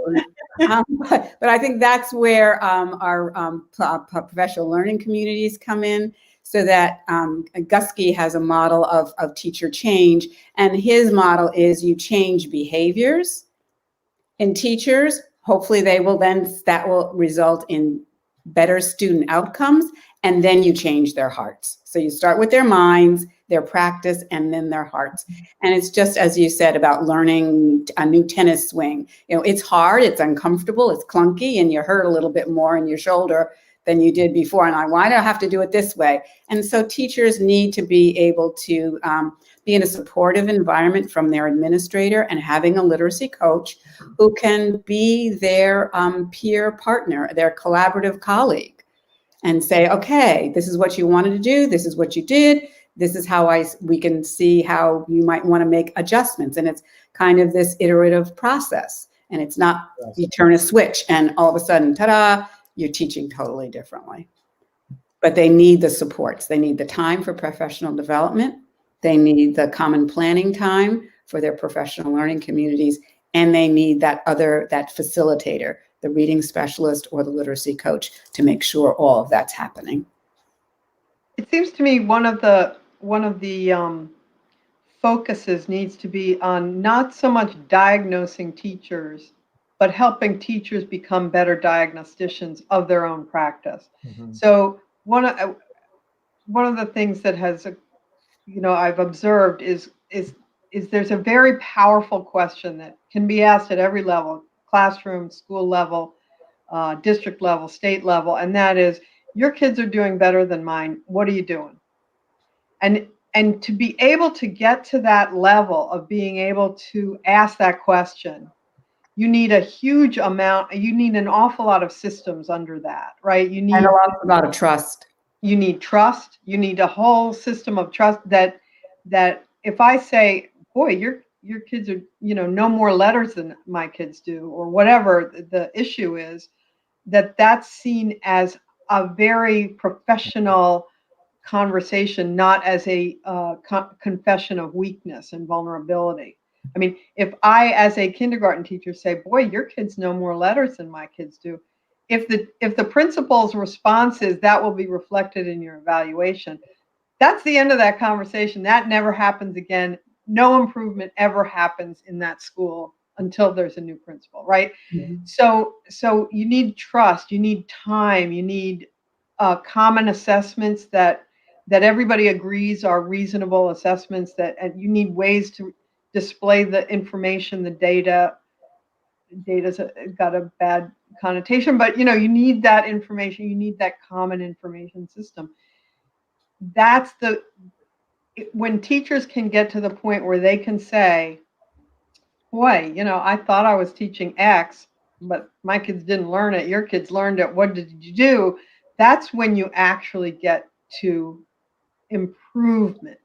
But I think that's where our professional learning communities come in, so that Gusky has a model of teacher change, and his model is you change behaviors in teachers. Hopefully that will result in better student outcomes, and then you change their hearts. So you start with their minds, their practice, and then their hearts. And it's just as you said about learning a new tennis swing. It's hard, it's uncomfortable, it's clunky, and you hurt a little bit more in your shoulder than you did before. And why do I have to do it this way? And so teachers need to be able to be in a supportive environment from their administrator, and having a literacy coach who can be their peer partner, their collaborative colleague, and say, okay, this is what you wanted to do. This is what you did. this is how we can see how you might want to make adjustments. And it's kind of this iterative process. And it's not you turn a switch and all of a sudden, ta-da, you're teaching totally differently. But they need the supports. They need the time for professional development. They need the common planning time for their professional learning communities. And they need that facilitator, the reading specialist or the literacy coach, to make sure all of that's happening. It seems to me one of the focuses needs to be on not so much diagnosing teachers, but helping teachers become better diagnosticians of their own practice. Mm-hmm. So one of the things that has, I've observed is there's a very powerful question that can be asked at every level: classroom, school level, district level, state level, and that is, your kids are doing better than mine. What are you doing? And to be able to get to that level of being able to ask that question, you need a huge amount. You need an awful lot of systems under that, right? You need and a lot of trust. You need trust. You need a whole system of trust that if I say, boy, your kids are, no more letters than my kids do, or whatever the issue is, that's seen as a very professional conversation, not as a confession of weakness and vulnerability. I mean, if I, as a kindergarten teacher, say, boy, your kids know more letters than my kids do, if the principal's response is that will be reflected in your evaluation, that's the end of that conversation. That never happens again. No improvement ever happens in that school until there's a new principal, right? Mm-hmm. So you need trust, you need time, you need common assessments that everybody agrees are reasonable assessments, and you need ways to display the information, the data. Data's got a bad connotation, but you need that information, you need that common information system. That's when teachers can get to the point where they can say, boy, I thought I was teaching X, but my kids didn't learn it. Your kids learned it. What did you do? That's when you actually get to improvement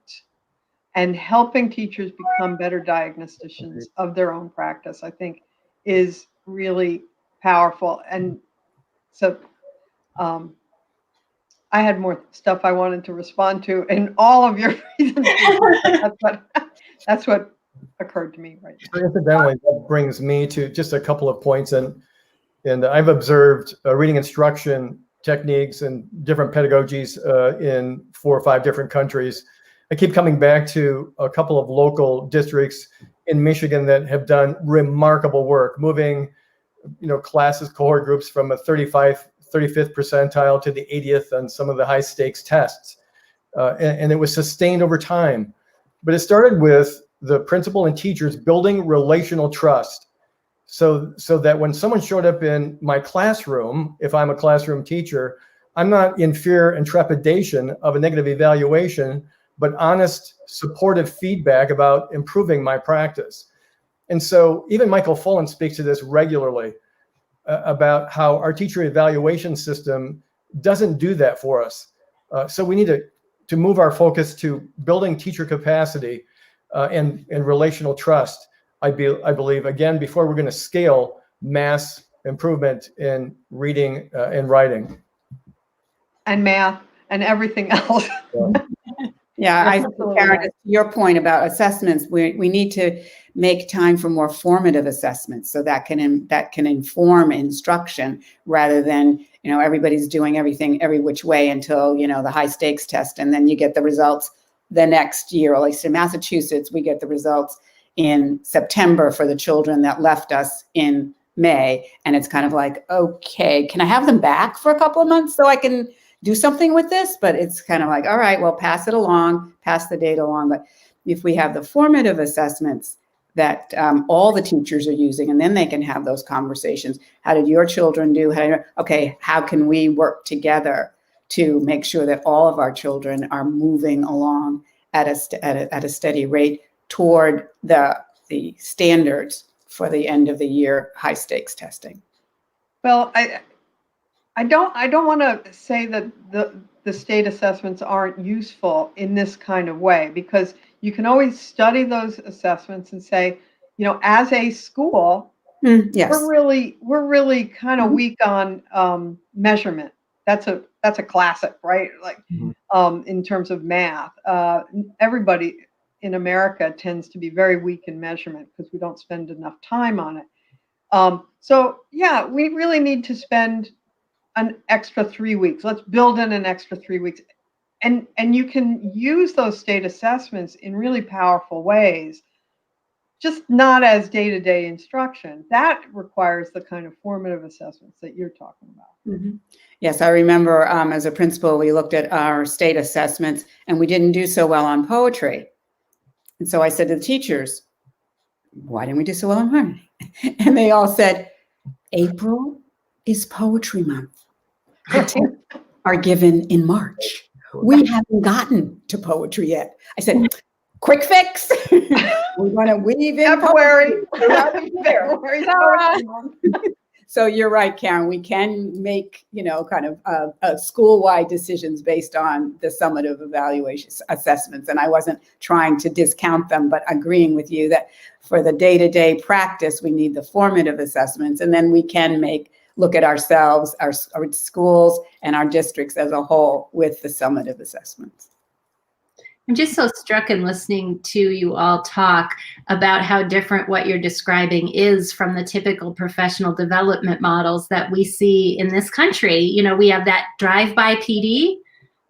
and helping teachers become better diagnosticians of their own practice, I think, is really powerful. And so I had more stuff I wanted to respond to in all of your presentations. That's what occurred to me right now. Incidentally, that brings me to just a couple of points. And I've observed reading instruction techniques and different pedagogies in 4 or 5 different countries. I keep coming back to a couple of local districts in Michigan that have done remarkable work, moving, classes, cohort groups from a 35th percentile to the 80th on some of the high stakes tests. And it was sustained over time. But it started with the principal and teachers building relational trust. So that when someone showed up in my classroom, if I'm a classroom teacher, I'm not in fear and trepidation of a negative evaluation, but honest, supportive feedback about improving my practice. And so even Michael Fullen speaks to this regularly about how our teacher evaluation system doesn't do that for us. So we need to move our focus to building teacher capacity and relational trust. I believe, again, before we're going to scale mass improvement in reading and writing. And math and everything else. Yeah, I think, Karen, to your point about assessments, we need to make time for more formative assessments, so that can inform instruction rather than everybody's doing everything every which way until the high stakes test, and then you get the results the next year. Or like in Massachusetts, we get the results in September for the children that left us in May, and it's kind of like, okay, can I have them back for a couple of months so I can do something with this? But it's kind of like, all right, well, pass it along, pass the data along. But if we have the formative assessments that all the teachers are using, and then they can have those conversations. How did your children do? How can we work together to make sure that all of our children are moving along at a steady rate toward the standards for the end of the year high stakes testing? Well, I don't want to say that the state assessments aren't useful in this kind of way, because you can always study those assessments and say, you know, as a school, Yes. we're really kind of Mhm. weak on measurement. That's a classic, right? Like in terms of math, everybody in America tends to be very weak in measurement because we don't spend enough time on it. So yeah, we really need to spend an extra 3 weeks. Let's build in an extra 3 weeks. And you can use those state assessments in really powerful ways, just not as day-to-day instruction. That requires the kind of formative assessments that you're talking about. Mhm. Yes, I remember as a principal, we looked at our state assessments and we didn't do so well on poetry. And so I said to the teachers, why didn't we do so well on poetry? And they all said, April is poetry month. The tests are given in March. We haven't gotten to poetry yet. I said, quick fix. We're going to weave in February. February's poetry month. So you're right, Karen. We can make, you know, kind of school-wide decisions based on the summative evaluation assessments. And I wasn't trying to discount them, but agreeing with you that for the day-to-day practice, we need the formative assessments. And then we can look at ourselves, our schools, and our districts as a whole with the summative assessments. I'm just so struck in listening to you all talk about how different what you're describing is from the typical professional development models that we see in this country. You know, we have that drive-by PD,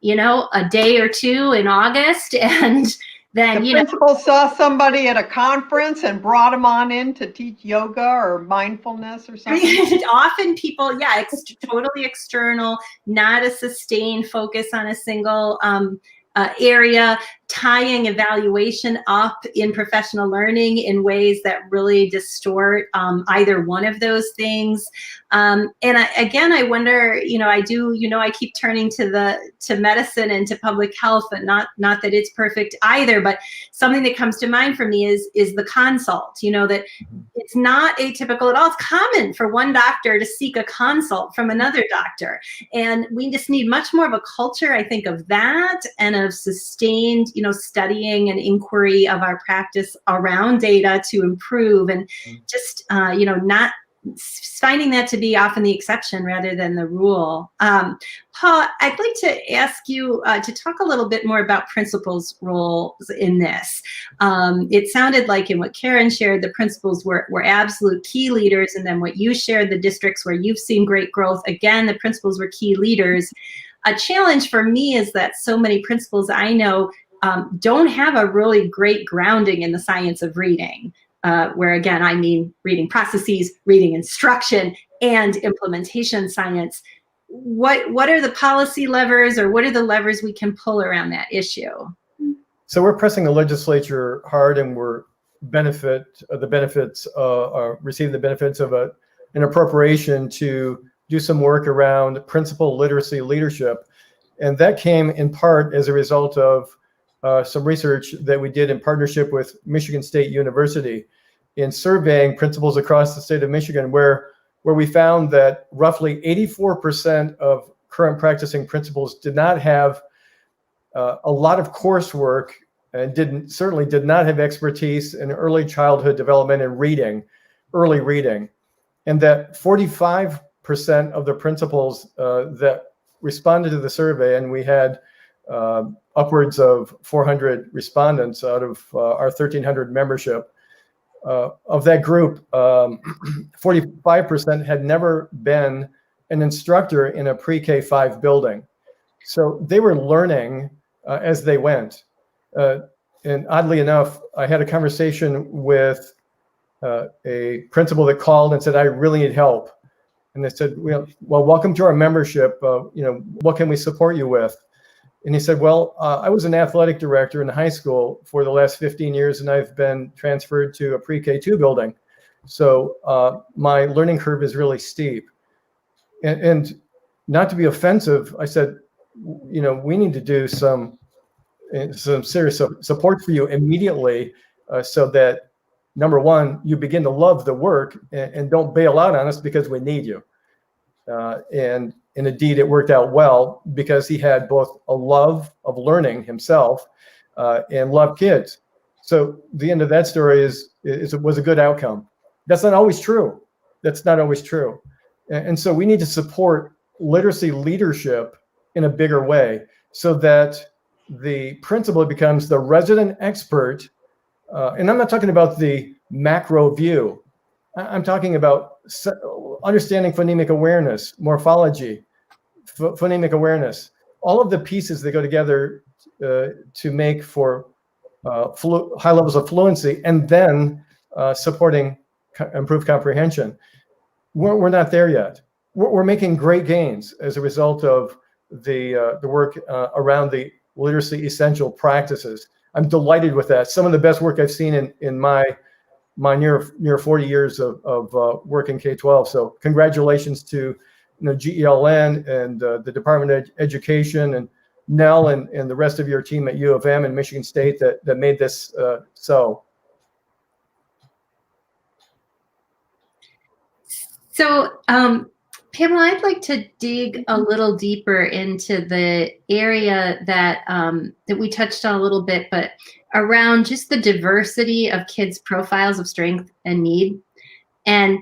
you know, a day or two in August, and then, the principal saw somebody at a conference and brought them on in to teach yoga or mindfulness or something. Often people, yeah, totally external, not a sustained focus on a single area, tying evaluation up in professional learning in ways that really distort either one of those things. And I wonder, you know, I keep turning to medicine and to public health, and not that it's perfect either, but something that comes to mind for me is the consult, you know, that it's not atypical at all. It's common for one doctor to seek a consult from another doctor. And we just need much more of a culture, I think, of that, and of sustained, you know, studying and inquiry of our practice around data to improve, and just, you know, not finding that to be often the exception rather than the rule. Paul, I'd like to ask you to talk a little bit more about principals' roles in this. It sounded like in what Karen shared, the principals were absolute key leaders, and then what you shared, the districts where you've seen great growth, again, the principals were key leaders. A challenge for me is that so many principals I know don't have a really great grounding in the science of reading. Where again, I mean reading processes, reading instruction, and implementation science. What are the policy levers, or what are the levers we can pull around that issue? So we're pressing the legislature hard, and we're receiving the benefits of an appropriation to do some work around principal literacy leadership. And that came in part as a result of some research that we did in partnership with Michigan State University in surveying principals across the state of Michigan, where we found that roughly 84% of current practicing principals did not have a lot of coursework, and certainly did not have expertise in early childhood development and early reading, and that 45% of the principals that responded to the survey, and we had upwards of 400 respondents out of our 1,300 membership. Of that group, 45% had never been an instructor in a pre-K 5 building. So they were learning as they went. And oddly enough, I had a conversation with a principal that called and said, I really need help. And they said, well, welcome to our membership. What can we support you with? And he said, well, I was an athletic director in high school for the last 15 years, and I've been transferred to a pre-K 2 building. So my learning curve is really steep. And not to be offensive, I said, we need to do some serious support for you immediately so that, number one, you begin to love the work and don't bail out on us because we need you. And And indeed, it worked out well because he had both a love of learning himself and loved kids. So the end of that story was a good outcome. That's not always true. That's not always true. And so we need to support literacy leadership in a bigger way so that the principal becomes the resident expert. And I'm not talking about the macro view. I'm talking about understanding phonemic awareness, morphology, phonemic awareness, all of the pieces that go together to make for high levels of fluency, and then supporting improved comprehension. We're not there yet. We're making great gains as a result of the work around the literacy essential practices. I'm delighted with that. Some of the best work I've seen in my near 40 years of work in K-12. So congratulations to GELN and the Department of Education and Nell and the rest of your team at U of M and Michigan State that made this so. So, Pamela, I'd like to dig a little deeper into the area that that we touched on a little bit, but around just the diversity of kids' profiles of strength and need. And,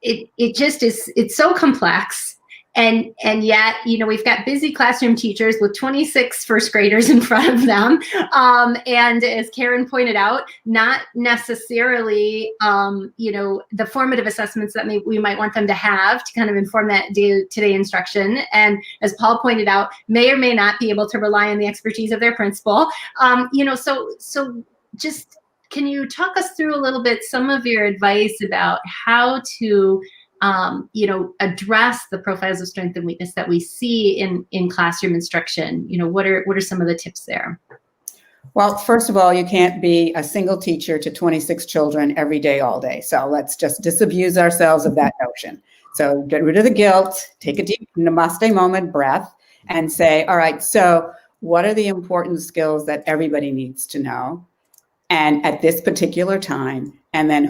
it just is, it's so complex. And yet, we've got busy classroom teachers with 26 first graders in front of them. And as Karen pointed out, not necessarily, the formative assessments that we might want them to have to kind of inform that day-to-day instruction. And as Paul pointed out, may or may not be able to rely on the expertise of their principal. So just, can you talk us through a little bit some of your advice about how to address the profiles of strength and weakness that we see in classroom instruction? What are some of the tips there? Well, first of all, you can't be a single teacher to 26 children every day, all day. So let's just disabuse ourselves of that notion. So get rid of the guilt, take a deep namaste moment breath and say, all right, so what are the important skills that everybody needs to know? And at this particular time, and then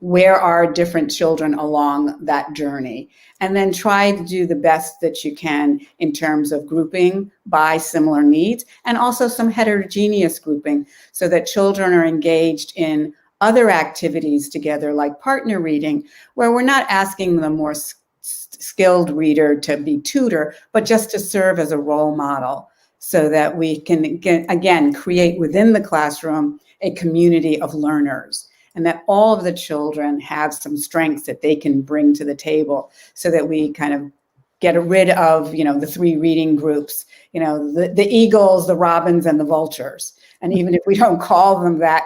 where are different children along that journey? And then try to do the best that you can in terms of grouping by similar needs and also some heterogeneous grouping so that children are engaged in other activities together, like partner reading, where we're not asking the more skilled reader to be tutor, but just to serve as a role model so that we can, again, create within the classroom a community of learners, and that all of the children have some strengths that they can bring to the table so that we kind of get rid of, the three reading groups, the eagles, the robins, and the vultures. And even if we don't call them that,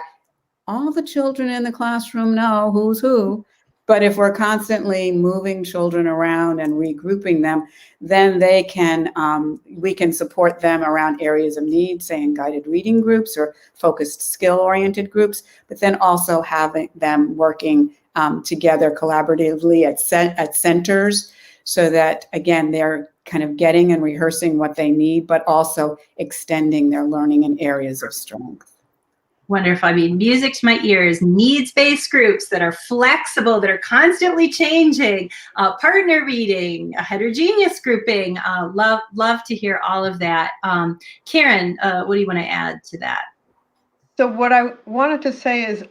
all the children in the classroom know who's who. But if we're constantly moving children around and regrouping them, then we can support them around areas of need, say in guided reading groups or focused skill-oriented groups, but then also having them working together collaboratively at centers so that, again, they're kind of getting and rehearsing what they need, but also extending their learning in areas of strength. Wonderful. I mean, music to my ears, needs-based groups that are flexible, that are constantly changing, partner reading, heterogeneous grouping. Love to hear all of that. Karen, what do you want to add to that? So what I wanted to say is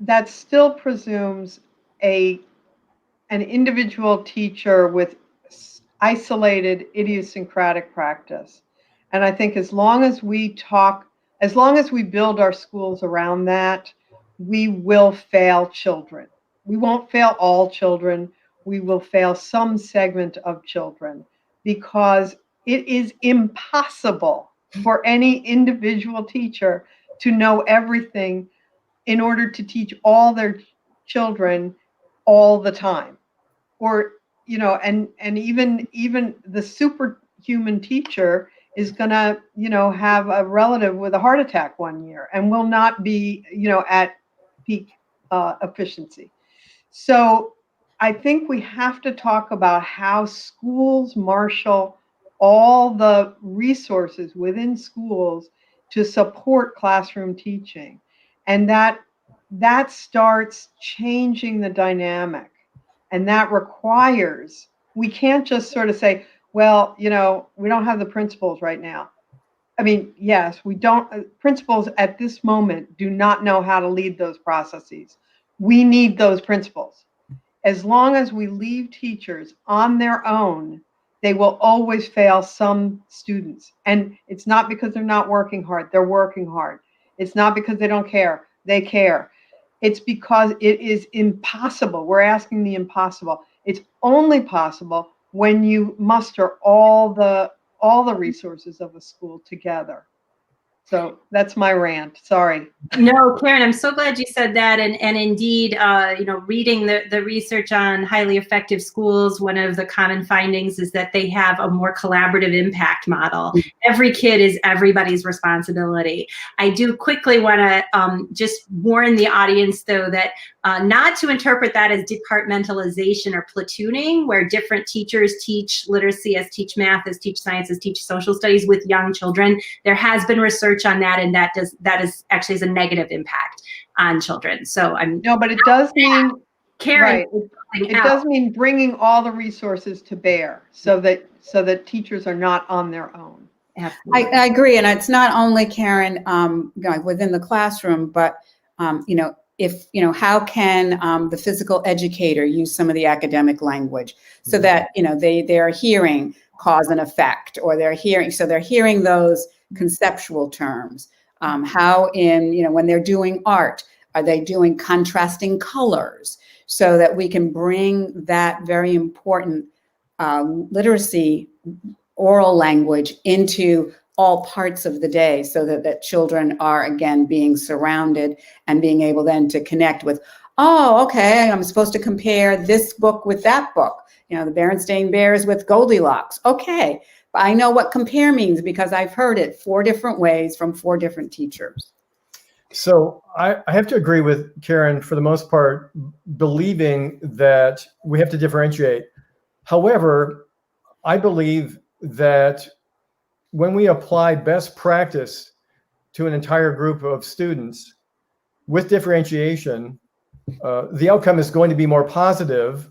that still presumes an individual teacher with isolated idiosyncratic practice. And I think as long as we build our schools around that, we will fail children. We won't fail all children. We will fail some segment of children because it is impossible for any individual teacher to know everything in order to teach all their children all the time. Or, and even the superhuman teacher is going to, have a relative with a heart attack one year and will not be, at peak efficiency. So I think we have to talk about how schools marshal all the resources within schools to support classroom teaching. And that starts changing the dynamic. And that requires we can't just sort of say, well, we don't have the principals right now. I mean, yes, we don't, principals at this moment do not know how to lead those processes. We need those principals. As long as we leave teachers on their own, they will always fail some students. And it's not because they're not working hard. They're working hard. It's not because they don't care. They care. It's because it is impossible. We're asking the impossible. It's only possible when you muster all the resources of a school together. So that's my rant. Sorry. No, Karen, I'm so glad you said that. And indeed, reading the research on highly effective schools, one of the common findings is that they have a more collaborative impact model. Every kid is everybody's responsibility. I do quickly want to just warn the audience, though, that not to interpret that as departmentalization or platooning, where different teachers teach literacy, as teach math, as teach science, as teach social studies with young children. There has been research on that, and that is actually has a negative impact on children. So no, but it does mean, Karen, right, it does mean bringing all the resources to bear so that teachers are not on their own. Absolutely. I agree, and it's not only, Karen, within the classroom, but how can the physical educator use some of the academic language so that they're hearing cause and effect, or they're hearing those conceptual terms. How when they're doing art, are they doing contrasting colors, so that we can bring that very important literacy oral language into all parts of the day, so that children are, again, being surrounded and being able then to connect with, oh, okay, I'm supposed to compare this book with that book, the Berenstain Bears with Goldilocks. Okay, but I know what compare means because I've heard it 4 different ways from 4 different teachers. So I have to agree with Karen for the most part, believing that we have to differentiate. However, I believe that when we apply best practice to an entire group of students with differentiation, the outcome is going to be more positive,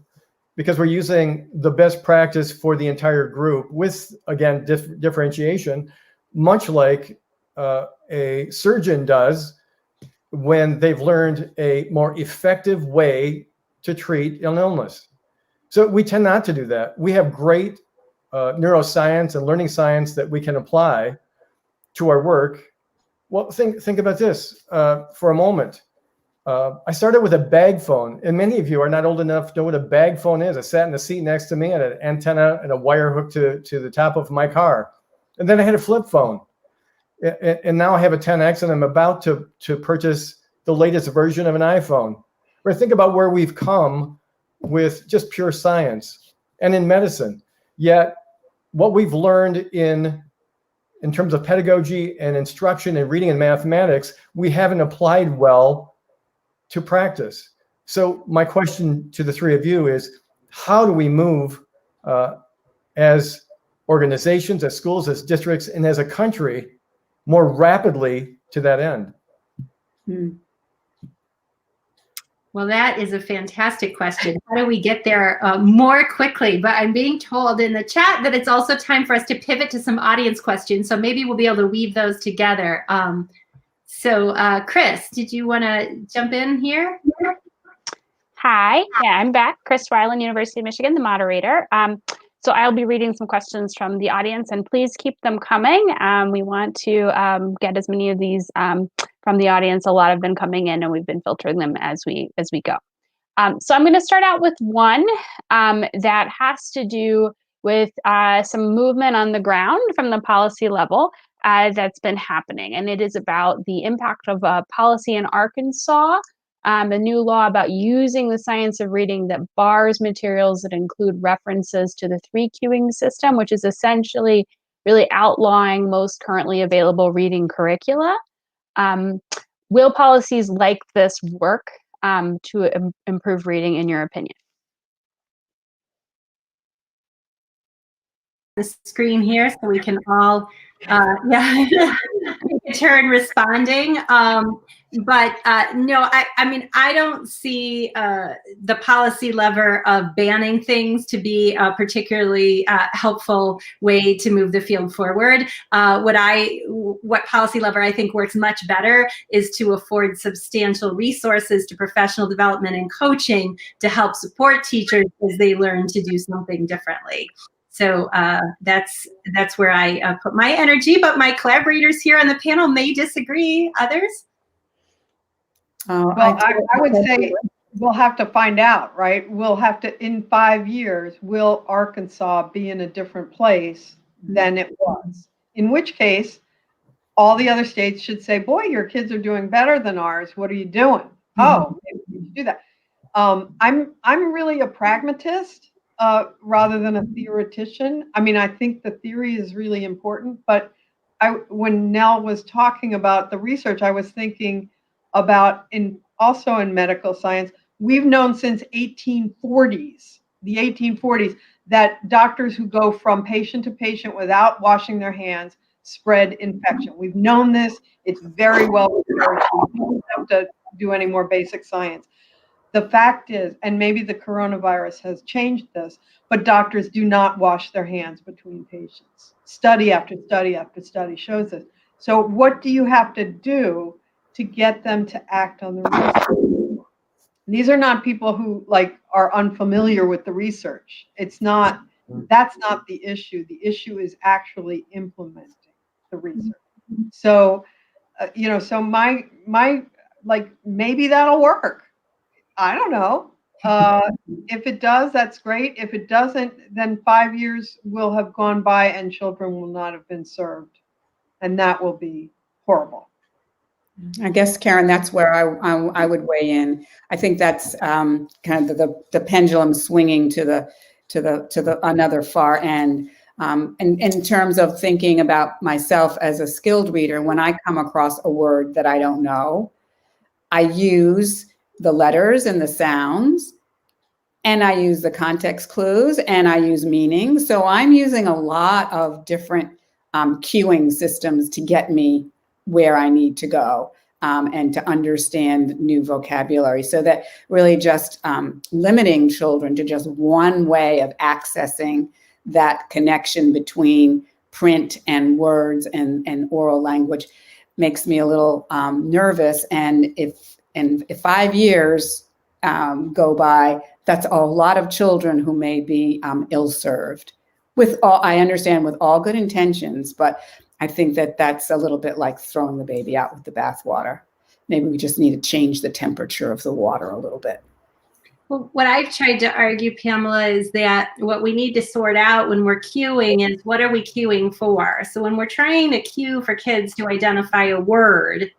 because we're using the best practice for the entire group with, again, differentiation, much like a surgeon does when they've learned a more effective way to treat an illness. So we tend not to do that. We have great neuroscience and learning science that we can apply to our work. Well, think about this for a moment. I started with a bag phone, and many of you are not old enough to know what a bag phone is. I sat in the seat next to me and an antenna and a wire hooked to the top of my car. And then I had a flip phone. And now I have a 10X, and I'm about to purchase the latest version of an iPhone. Or think about where we've come with just pure science and in medicine. Yet what we've learned in terms of pedagogy and instruction and reading and mathematics, we haven't applied well to practice. So my question to the 3 of you is, how do we move as organizations, as schools, as districts, and as a country more rapidly to that end? Well, that is a fantastic question. How do we get there more quickly? But I'm being told in the chat that it's also time for us to pivot to some audience questions. So maybe we'll be able to weave those together. So Chris, did you want to jump in here? Hi, yeah, I'm back. Chris Weiland, University of Michigan, the moderator. So I'll be reading some questions from the audience, and please keep them coming. We want to get as many of these from the audience. A lot have been coming in, and we've been filtering them as we go. So I'm going to start out with one that has to do with some movement on the ground from the policy level that's been happening, and it is about the impact of a policy in Arkansas. A new law about using the science of reading that bars materials that include references to the 3 queuing system, which is essentially really outlawing most currently available reading curricula. Will policies like this work to improve reading, in your opinion? The screen here so we can all, turn responding. But no, I mean, I don't see the policy lever of banning things to be a particularly helpful way to move the field forward. What policy lever I think works much better is to afford substantial resources to professional development and coaching to help support teachers as they learn to do something differently. So that's where I put my energy, but my collaborators here on the panel may disagree. Others? Well, I would say we'll have to find out, right? We'll have to, in 5 years, will Arkansas be in a different place than it was? In which case, all the other states should say, boy, your kids are doing better than ours. What are you doing? Oh, maybe we should do that. I'm really a pragmatist rather than a theoretician. I mean, I think the theory is really important, but when Nell was talking about the research, I was thinking about also in medical science, we've known since the 1840s, that doctors who go from patient to patient without washing their hands spread infection. We've known this. It's very well researched. We don't have to do any more basic science. The fact is, and maybe the coronavirus has changed this, but doctors do not wash their hands between patients. Study after study after study shows this. So what do you have to do to get them to act on the research? These are not people who are unfamiliar with the research. That's not the issue. The issue is actually implementing the research. So, so my maybe that'll work. I don't know. If it does, that's great. If it doesn't, then 5 years will have gone by and children will not have been served. And that will be horrible. I guess, Karen, that's where I would weigh in. I think that's kind of the pendulum swinging to the another far end. And in terms of thinking about myself as a skilled reader, when I come across a word that I don't know, I use the letters and the sounds, and I use the context clues, and I use meaning. So I'm using a lot of different cueing systems to get me where I need to go and to understand new vocabulary. So that really just limiting children to just one way of accessing that connection between print and words and oral language makes me a little nervous. And if 5 years go by, that's a lot of children who may be ill-served. I understand with all good intentions, but I think that's a little bit like throwing the baby out with the bathwater. Maybe we just need to change the temperature of the water a little bit. Well, what I've tried to argue, Pamela, is that what we need to sort out when we're cueing is what are we cueing for? So when we're trying to cue for kids to identify a word,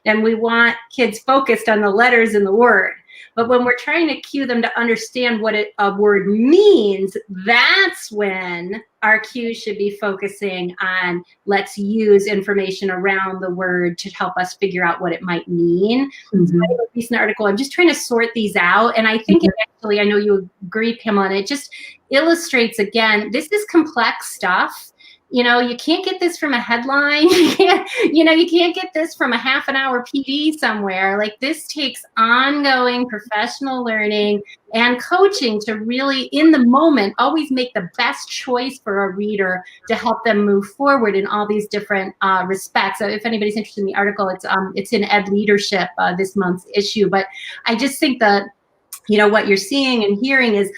then we want kids focused on the letters in the word. But when we're trying to cue them to understand what a word means, that's when our cue should be focusing on let's use information around the word to help us figure out what it might mean. So I have a recent article. I'm just trying to sort these out. And I think it actually, I know you agree, Pamela, and it just illustrates, again, this is complex stuff. You can't get this from a headline. You can't get this from a half an hour PD somewhere. Like, this takes ongoing professional learning and coaching to really, in the moment, always make the best choice for a reader to help them move forward in all these different respects. So if anybody's interested in the article, it's in Ed Leadership, this month's issue. But I just think that, what you're seeing and hearing is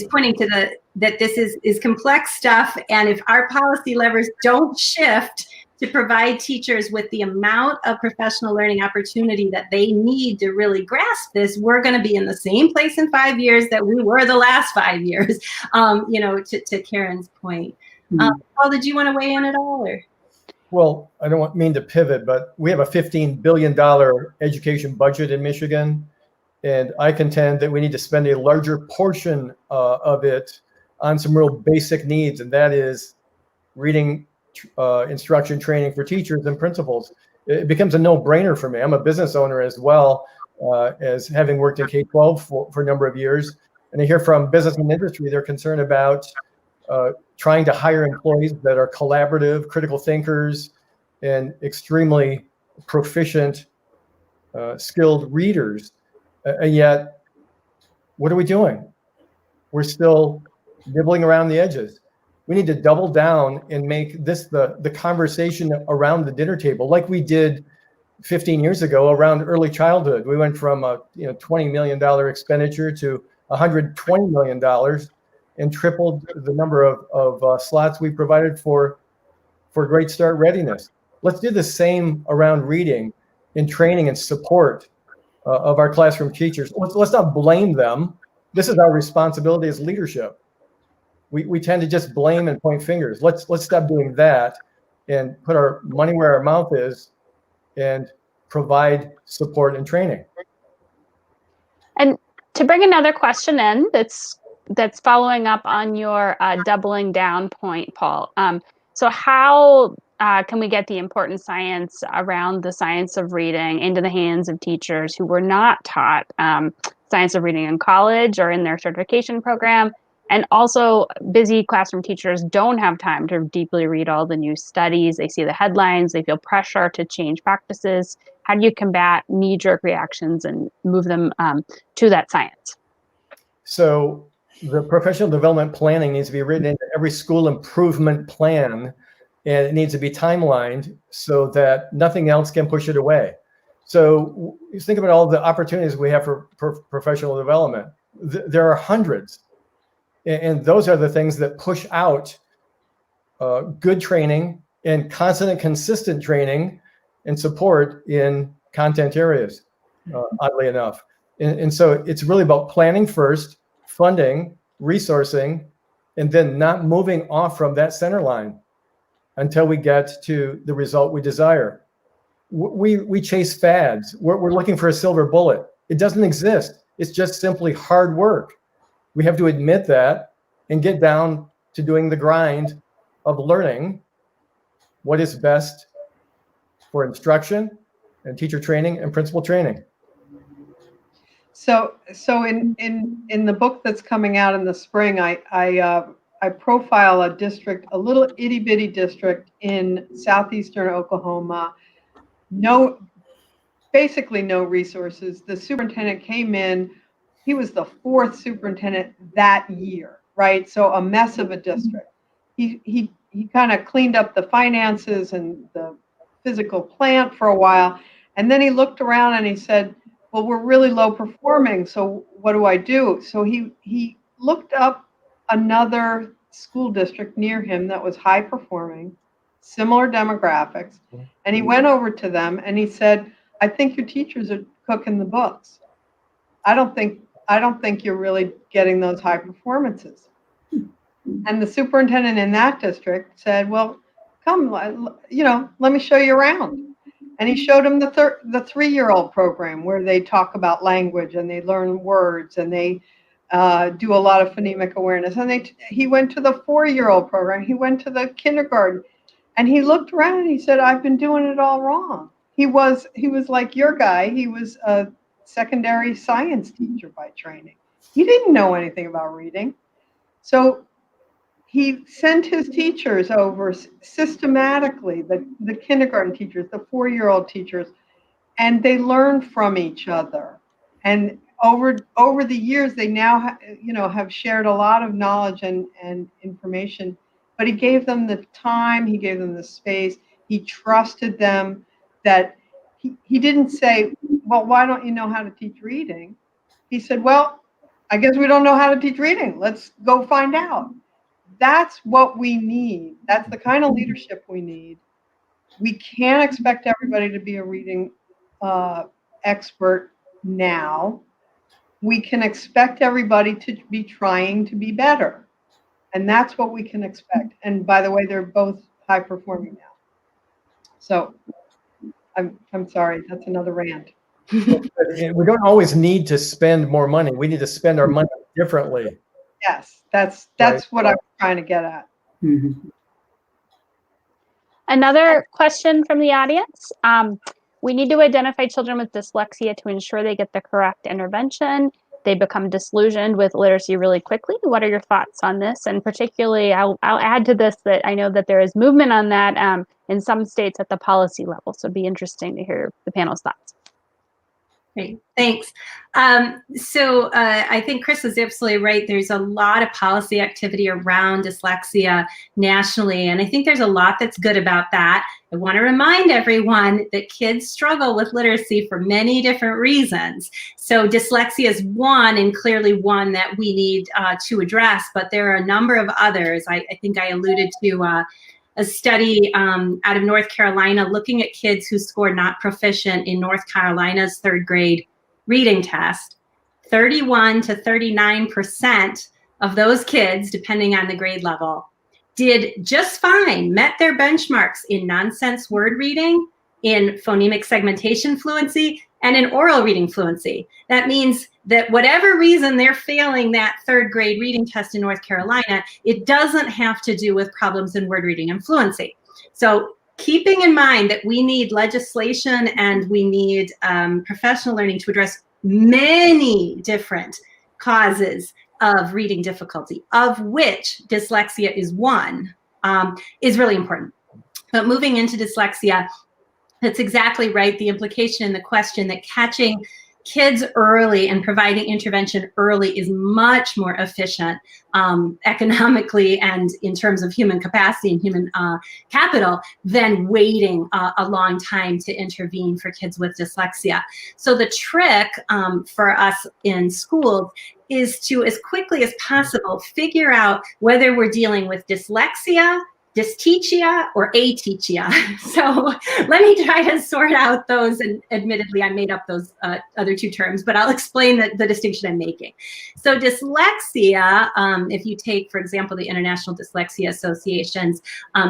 pointing to that this is complex stuff. And if our policy levers don't shift to provide teachers with the amount of professional learning opportunity that they need to really grasp this, we're going to be in the same place in 5 years that we were the last 5 years, to Karen's point. Paul, did you want to weigh in at all? Or? Well, I don't mean to pivot, but we have a $15 billion education budget in Michigan. And I contend that we need to spend a larger portion of it on some real basic needs, and that is reading instruction training for teachers and principals. It becomes a no-brainer for me. I'm a business owner as well, as having worked in K-12 for a number of years. And I hear from business and industry, they're concerned about trying to hire employees that are collaborative, critical thinkers, and extremely proficient, skilled readers. And yet, what are we doing? We're still nibbling around the edges. We need to double down and make this the conversation around the dinner table, like we did 15 years ago around early childhood. We went from a $20 million expenditure to $120 million and tripled the number of slots we provided for Great Start readiness. Let's do the same around reading and training and support of our classroom teachers. Let's not blame them. This is our responsibility as leadership. We tend to just blame and point fingers. Let's stop doing that and put our money where our mouth is and provide support and training. And to bring another question in that's following up on your doubling down point, Paul. So how can we get the important science around the science of reading into the hands of teachers who were not taught science of reading in college or in their certification program? And also, busy classroom teachers don't have time to deeply read all the new studies. They see the headlines, they feel pressure to change practices. How do you combat knee-jerk reactions and move them to that science? So the professional development planning needs to be written into every school improvement plan, and it needs to be timelined so that nothing else can push it away. So you think about all the opportunities we have for professional development. There are hundreds. And those are the things that push out good training and constant and consistent training and support in content areas, oddly enough. And so it's really about planning first, funding, resourcing, and then not moving off from that center line until we get to the result we desire. We chase fads. We're looking for a silver bullet. It doesn't exist. It's just simply hard work. We have to admit that and get down to doing the grind of learning what is best for instruction and teacher training and principal training. So in the book that's coming out in the spring, I profile a district, a little itty bitty district in southeastern Oklahoma. Basically no resources. The superintendent came in. He was the fourth superintendent that year, right? So a mess of a district. He kind of cleaned up the finances and the physical plant for a while. And then he looked around and he said, well, we're really low performing. So what do I do? So he looked up another school district near him that was high performing, similar demographics. And he went over to them and he said, I think your teachers are cooking the books. I don't think you're really getting those high performances. And the superintendent in that district said, well, come, let me show you around. And he showed him the 3-year-old program where they talk about language and they learn words and they do a lot of phonemic awareness. And he went to the 4-year-old program. He went to the kindergarten and he looked around and he said, I've been doing it all wrong. He was like your guy. He was a secondary science teacher by training. He didn't know anything about reading. So he sent his teachers over systematically, the kindergarten teachers, the 4-year-old teachers, and they learned from each other. And over the years, they now have shared a lot of knowledge and information. But he gave them the time, he gave them the space, he trusted them. That he didn't say, well, why don't you know how to teach reading? He said, well, I guess we don't know how to teach reading. Let's go find out. That's what we need. That's the kind of leadership we need. We can't expect everybody to be a reading expert now. We can expect everybody to be trying to be better. And that's what we can expect. And by the way, they're both high performing now. So I'm sorry, that's another rant. We don't always need to spend more money. We need to spend our money differently. Yes, that's what I was trying to get at. Mm-hmm. Another question from the audience. We need to identify children with dyslexia to ensure they get the correct intervention. they become disillusioned with literacy really quickly. What are your thoughts on this? And particularly, I'll add to this that I know that there is movement on that in some states at the policy level. So it'd be interesting to hear the panel's thoughts. Great, thanks. I think Chris is absolutely right. There's a lot of policy activity around dyslexia nationally, and I think there's a lot that's good about that. I want to remind everyone that kids struggle with literacy for many different reasons. So dyslexia is one, and clearly one that we need to address, but there are a number of others. I think I alluded to a study out of North Carolina looking at kids who scored not proficient in North Carolina's third grade reading test. 31 to 39% of those kids, depending on the grade level, did just fine, met their benchmarks in nonsense word reading, in phonemic segmentation fluency, and in oral reading fluency. That means that whatever reason they're failing that third grade reading test in North Carolina, it doesn't have to do with problems in word reading and fluency. So keeping in mind that we need legislation and we need professional learning to address many different causes of reading difficulty, of which dyslexia is one, is really important. But moving into dyslexia, that's exactly right. The implication in the question that catching kids early and providing intervention early is much more efficient economically and in terms of human capacity and human capital than waiting a long time to intervene for kids with dyslexia. So the trick for us in schools is to, as quickly as possible, figure out whether we're dealing with dyslexia, dystechia, or atechia. So let me try to sort out those, and admittedly I made up those other two terms, but I'll explain the distinction I'm making. So dyslexia, if you take, for example, the International Dyslexia Association's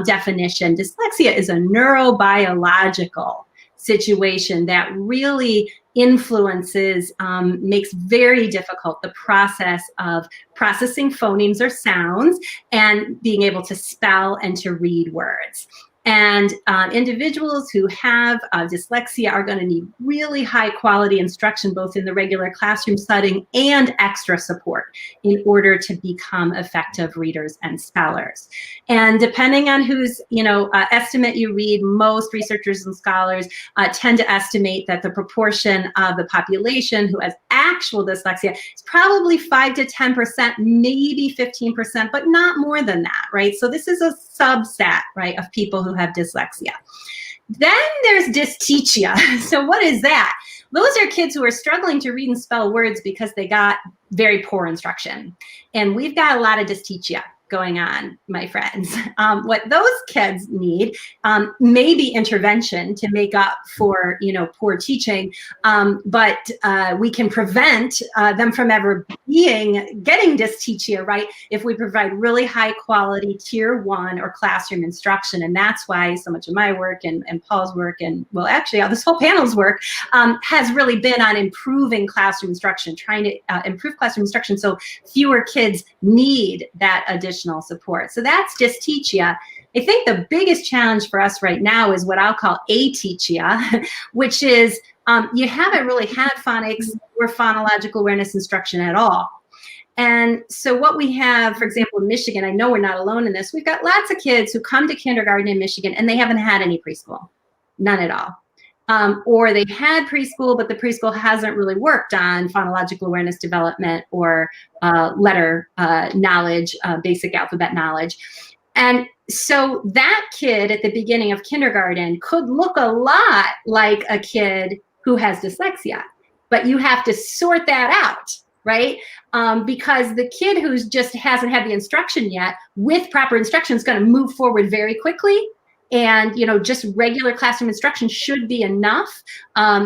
definition, dyslexia is a neurobiological situation that really influences, makes very difficult the process of processing phonemes or sounds and being able to spell and to read words. And individuals who have dyslexia are going to need really high quality instruction, both in the regular classroom setting and extra support in order to become effective readers and spellers. And depending on whose estimate you read, most researchers and scholars tend to estimate that the proportion of the population who has actual dyslexia is probably 5 to 10%, maybe 15%, but not more than that, right? So this is a subset, right, of people who have dyslexia. Then there's dystechia. So what is that? Those are kids who are struggling to read and spell words because they got very poor instruction. And we've got a lot of dystechia going on, my friends. What those kids need may be intervention to make up for, poor teaching, but we can prevent them from ever getting dystechia, right, if we provide really high quality tier 1 or classroom instruction. And that's why so much of my work and Paul's work, and well, actually this whole panel's work has really been on improving classroom instruction, trying to improve classroom instruction so fewer kids need that additional support. So that's dystechia. I think the biggest challenge for us right now is what I'll call atechia, which is you haven't really had phonics or phonological awareness instruction at all. And so what we have, for example, in Michigan, I know we're not alone in this, we've got lots of kids who come to kindergarten in Michigan and they haven't had any preschool, none at all. Or they've had preschool, but the preschool hasn't really worked on phonological awareness development or letter knowledge, basic alphabet knowledge. And so that kid at the beginning of kindergarten could look a lot like a kid who has dyslexia, but you have to sort that out, right? Because the kid who's just hasn't had the instruction yet, with proper instruction, is going to move forward very quickly. And, just regular classroom instruction should be enough,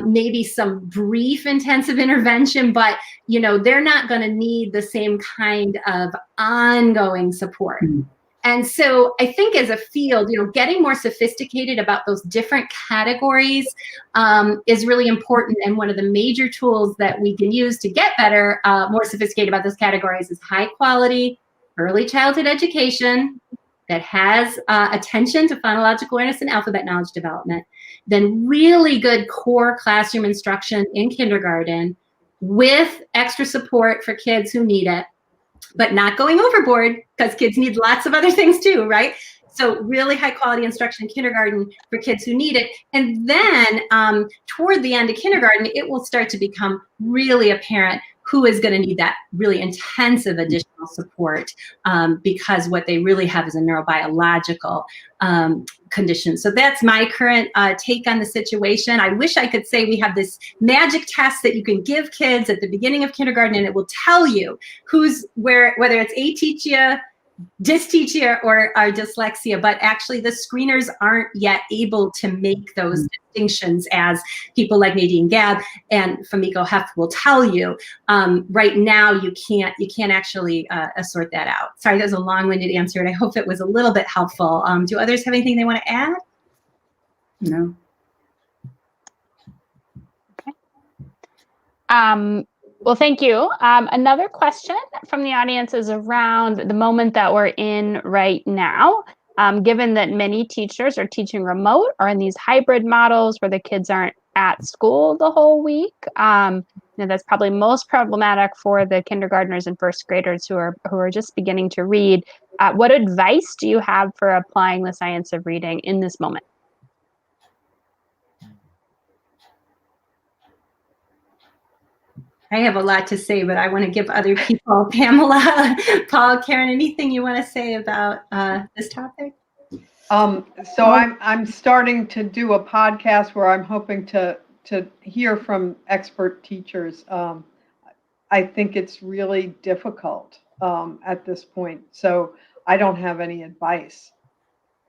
maybe some brief intensive intervention, but, they're not going to need the same kind of ongoing support. Mm-hmm. And so I think as a field, getting more sophisticated about those different categories is really important. And one of the major tools that we can use to get better, more sophisticated about those categories is high quality early childhood education that has attention to phonological awareness and alphabet knowledge development, then really good core classroom instruction in kindergarten, with extra support for kids who need it, but not going overboard, because kids need lots of other things too, right? So really high quality instruction in kindergarten for kids who need it. And then toward the end of kindergarten, it will start to become really apparent who is going to need that really intensive additional support, because what they really have is a neurobiological condition. So that's my current take on the situation. I wish I could say we have this magic test that you can give kids at the beginning of kindergarten and it will tell you who's where, whether it's ataxia, dysthesia, or dyslexia, but actually the screeners aren't yet able to make those distinctions as people like Nadine Gabb and Famiko Heft will tell you. Right now, you can't actually assort that out. Sorry, that was a long-winded answer, and I hope it was a little bit helpful. Do others have anything they want to add? No. Okay. Well, thank you. Another question from the audience is around the moment that we're in right now. Given that many teachers are teaching remote or in these hybrid models where the kids aren't at school the whole week, that's probably most problematic for the kindergartners and first graders who are just beginning to read. What advice do you have for applying the science of reading in this moment? I have a lot to say, but I want to give other people, Pamela, Paul, Karen, anything you want to say about this topic? So I'm starting to do a podcast where I'm hoping to hear from expert teachers. I think it's really difficult at this point, so I don't have any advice.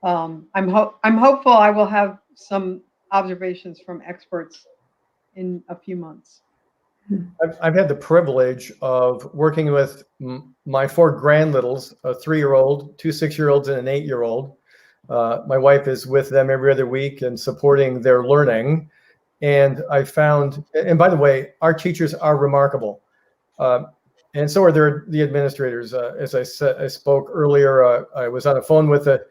I'm hopeful I will have some observations from experts in a few months. I've had the privilege of working with my 4 grandlittles, a 3-year-old, 2 6-year-olds, and an 8-year-old. My wife is with them every other week and supporting their learning. And I found, and by the way, our teachers are remarkable. And so are the administrators. As I said, I spoke earlier, I was on the phone with a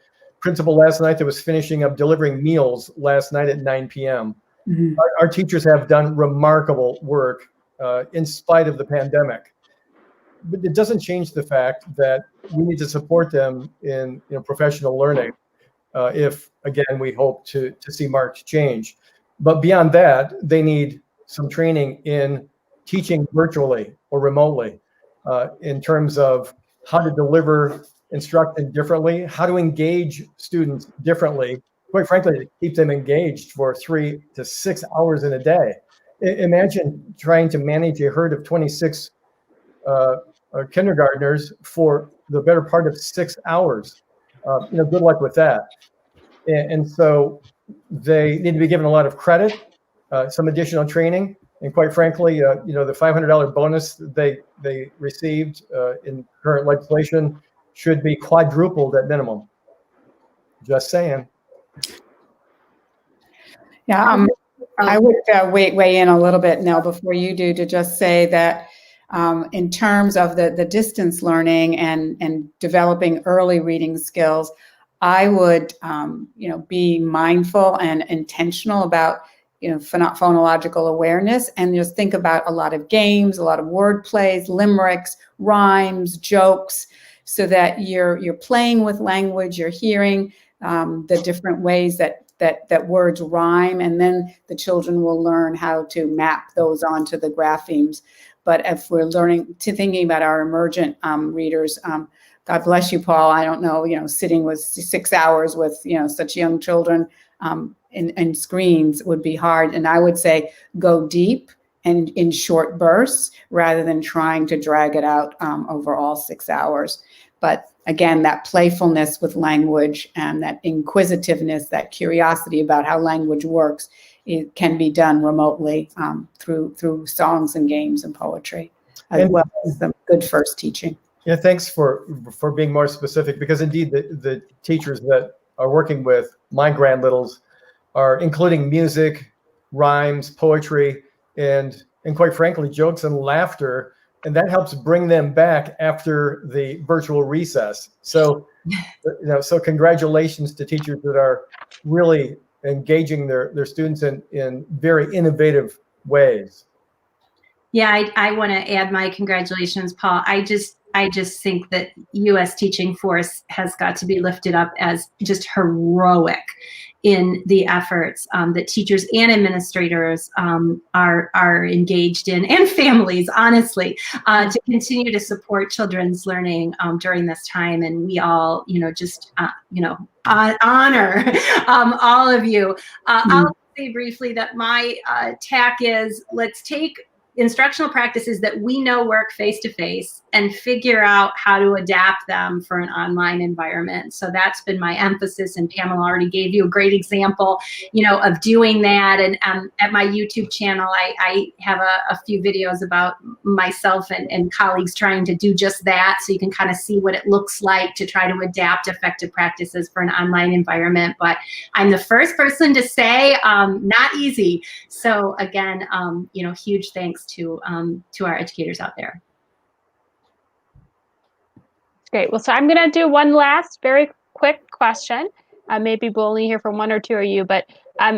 principal last night that was finishing up delivering meals last night at 9 p.m. Mm-hmm. Our teachers have done remarkable work in spite of the pandemic. But it doesn't change the fact that we need to support them in professional learning if, again, we hope to see marked change. But beyond that, they need some training in teaching virtually or remotely in terms of how to deliver instruction differently, how to engage students differently, quite frankly, to keep them engaged for 3 to 6 hours in a day. Imagine trying to manage a herd of 26 kindergartners for the better part of 6 hours. Good luck with that. And so they need to be given a lot of credit, some additional training, and quite frankly, the $500 bonus they received in current legislation should be quadrupled at minimum. Just saying. Yeah, I would weigh in a little bit, Nell, before you do, to just say that in terms of the distance learning and developing early reading skills, I would, be mindful and intentional about, phonological awareness, and just think about a lot of games, a lot of word plays, limericks, rhymes, jokes, so that you're playing with language, you're hearing the different ways that words rhyme, and then the children will learn how to map those onto the graphemes. But if we're thinking about our emergent readers, God bless you, Paul. I don't know, sitting with 6 hours with, such young children in screens would be hard. And I would say go deep and in short bursts rather than trying to drag it out over all 6 hours. But again, that playfulness with language and that inquisitiveness, that curiosity about how language works, it can be done remotely through songs and games and poetry, as well as some good first teaching. Yeah, thanks for being more specific, because indeed the teachers that are working with my grandlittles are including music, rhymes, poetry, and quite frankly, jokes and laughter. And that helps bring them back after the virtual recess. So, so congratulations to teachers that are really engaging their students in very innovative ways. Yeah, I want to add my congratulations, Paul. I just think that U.S. teaching force has got to be lifted up as just heroic in the efforts that teachers and administrators are engaged in, and families, honestly, to continue to support children's learning during this time. And we all, just, honor all of you. I'll say briefly that my tack is, let's take instructional practices that we know work face-to-face and figure out how to adapt them for an online environment. So that's been my emphasis, and Pamela already gave you a great example, of doing that. And at my YouTube channel, I have a few videos about myself and colleagues trying to do just that, so you can kind of see what it looks like to try to adapt effective practices for an online environment. But I'm the first person to say, not easy. So again, huge thanks to our educators out there. Great. Well, so I'm going to do one last very quick question. Maybe we'll only hear from one or two of you, but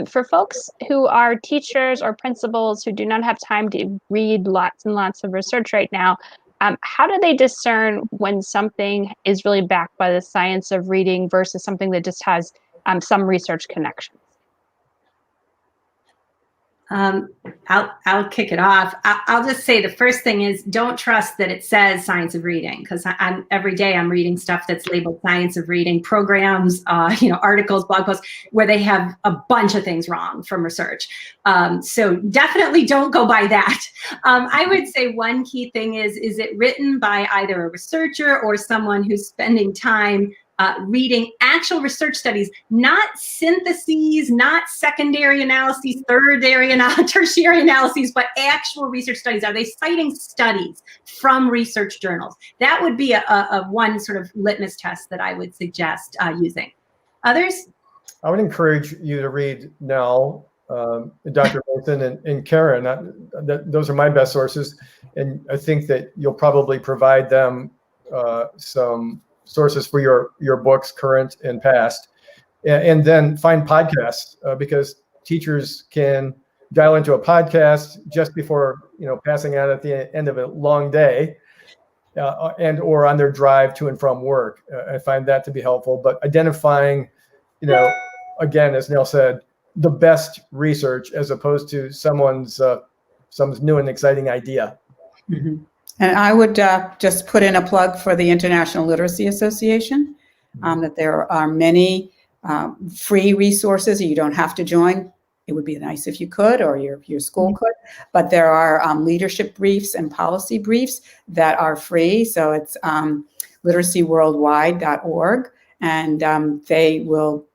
for folks who are teachers or principals who do not have time to read lots and lots of research right now, how do they discern when something is really backed by the science of reading versus something that just has some research connections? I'll kick it off. I'll just say the first thing is, don't trust that it says science of reading, because every day I'm reading stuff that's labeled science of reading programs, articles, blog posts, where they have a bunch of things wrong from research. So definitely don't go by that. I would say one key thing is it written by either a researcher or someone who's spending time reading actual research studies, not syntheses, not secondary analyses, tertiary analyses, but actual research studies. Are they citing studies from research journals? That would be a one sort of litmus test that I would suggest using. Others? I would encourage you to read Nell, Dr. Mason, and Karen. Those are my best sources. And I think that you'll probably provide them some sources for your books, current and past, and then find podcasts, because teachers can dial into a podcast just before passing out at the end of a long day, and or on their drive to and from work. I find that to be helpful. But identifying, again, as Neil said, the best research as opposed to someone's new and exciting idea. Mm-hmm. And I would just put in a plug for the International Literacy Association, that there are many free resources. You don't have to join. It would be nice if you could, or your school could. But there are leadership briefs and policy briefs that are free. So it's literacyworldwide.org, and they will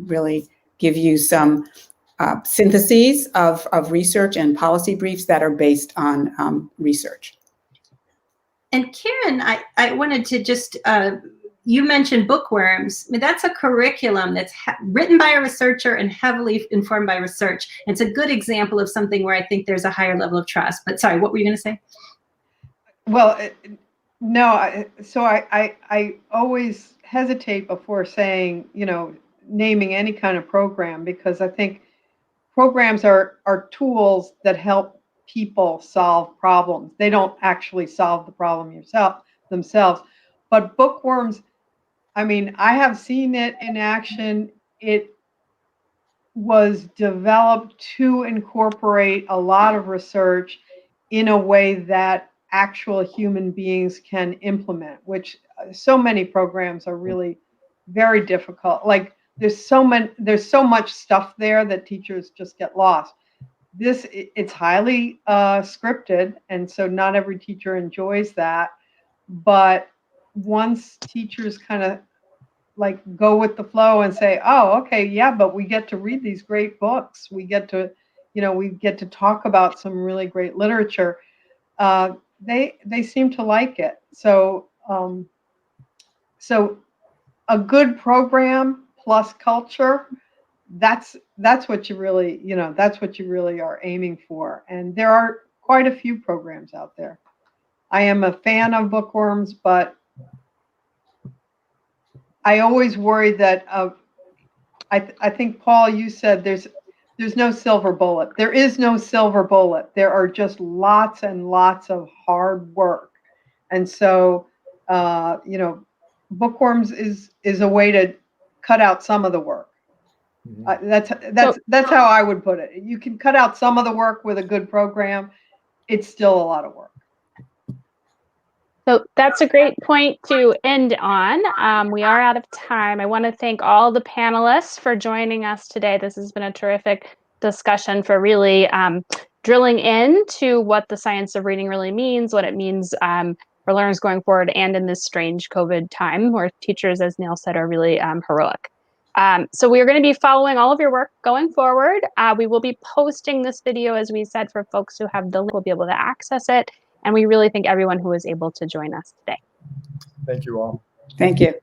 really give you some syntheses of research and policy briefs that are based on research. And Karen, I wanted to just, you mentioned bookworms. I mean, that's a curriculum that's written by a researcher and heavily informed by research. It's a good example of something where I think there's a higher level of trust. But sorry, what were you going to say? Well, no, so I always hesitate before saying, naming any kind of program, because I think programs are tools that help people solve problems. They don't actually solve the problem themselves. But bookworms, I mean, I have seen it in action. It was developed to incorporate a lot of research in a way that actual human beings can implement, which so many programs are really very difficult. Like there's so much stuff there that teachers just get lost. It's highly scripted, and so not every teacher enjoys that. But once teachers kind of like go with the flow and say, oh, okay, yeah, but we get to read these great books. We get to, we get to talk about some really great literature. They seem to like it. So so a good program plus culture, that's what you really, that's what you really are aiming for. And there are quite a few programs out there. I am a fan of bookworms, but I always worry that I think, Paul, you said There's no silver bullet. There is no silver bullet. There are just lots and lots of hard work. And so, you know, bookworms is a way to cut out some of the work. That's how I would put it. You can cut out some of the work with a good program. It's still a lot of work. So that's a great point to end on. We are out of time. I want to thank all the panelists for joining us today. This has been a terrific discussion for really drilling into what the science of reading really means, what it means for learners going forward, and in this strange COVID time where teachers, as Neil said, are really heroic. So we are going to be following all of your work going forward. We will be posting this video, as we said, for folks who have the link will be able to access it. And we really thank everyone who was able to join us today. Thank you all. Thank you.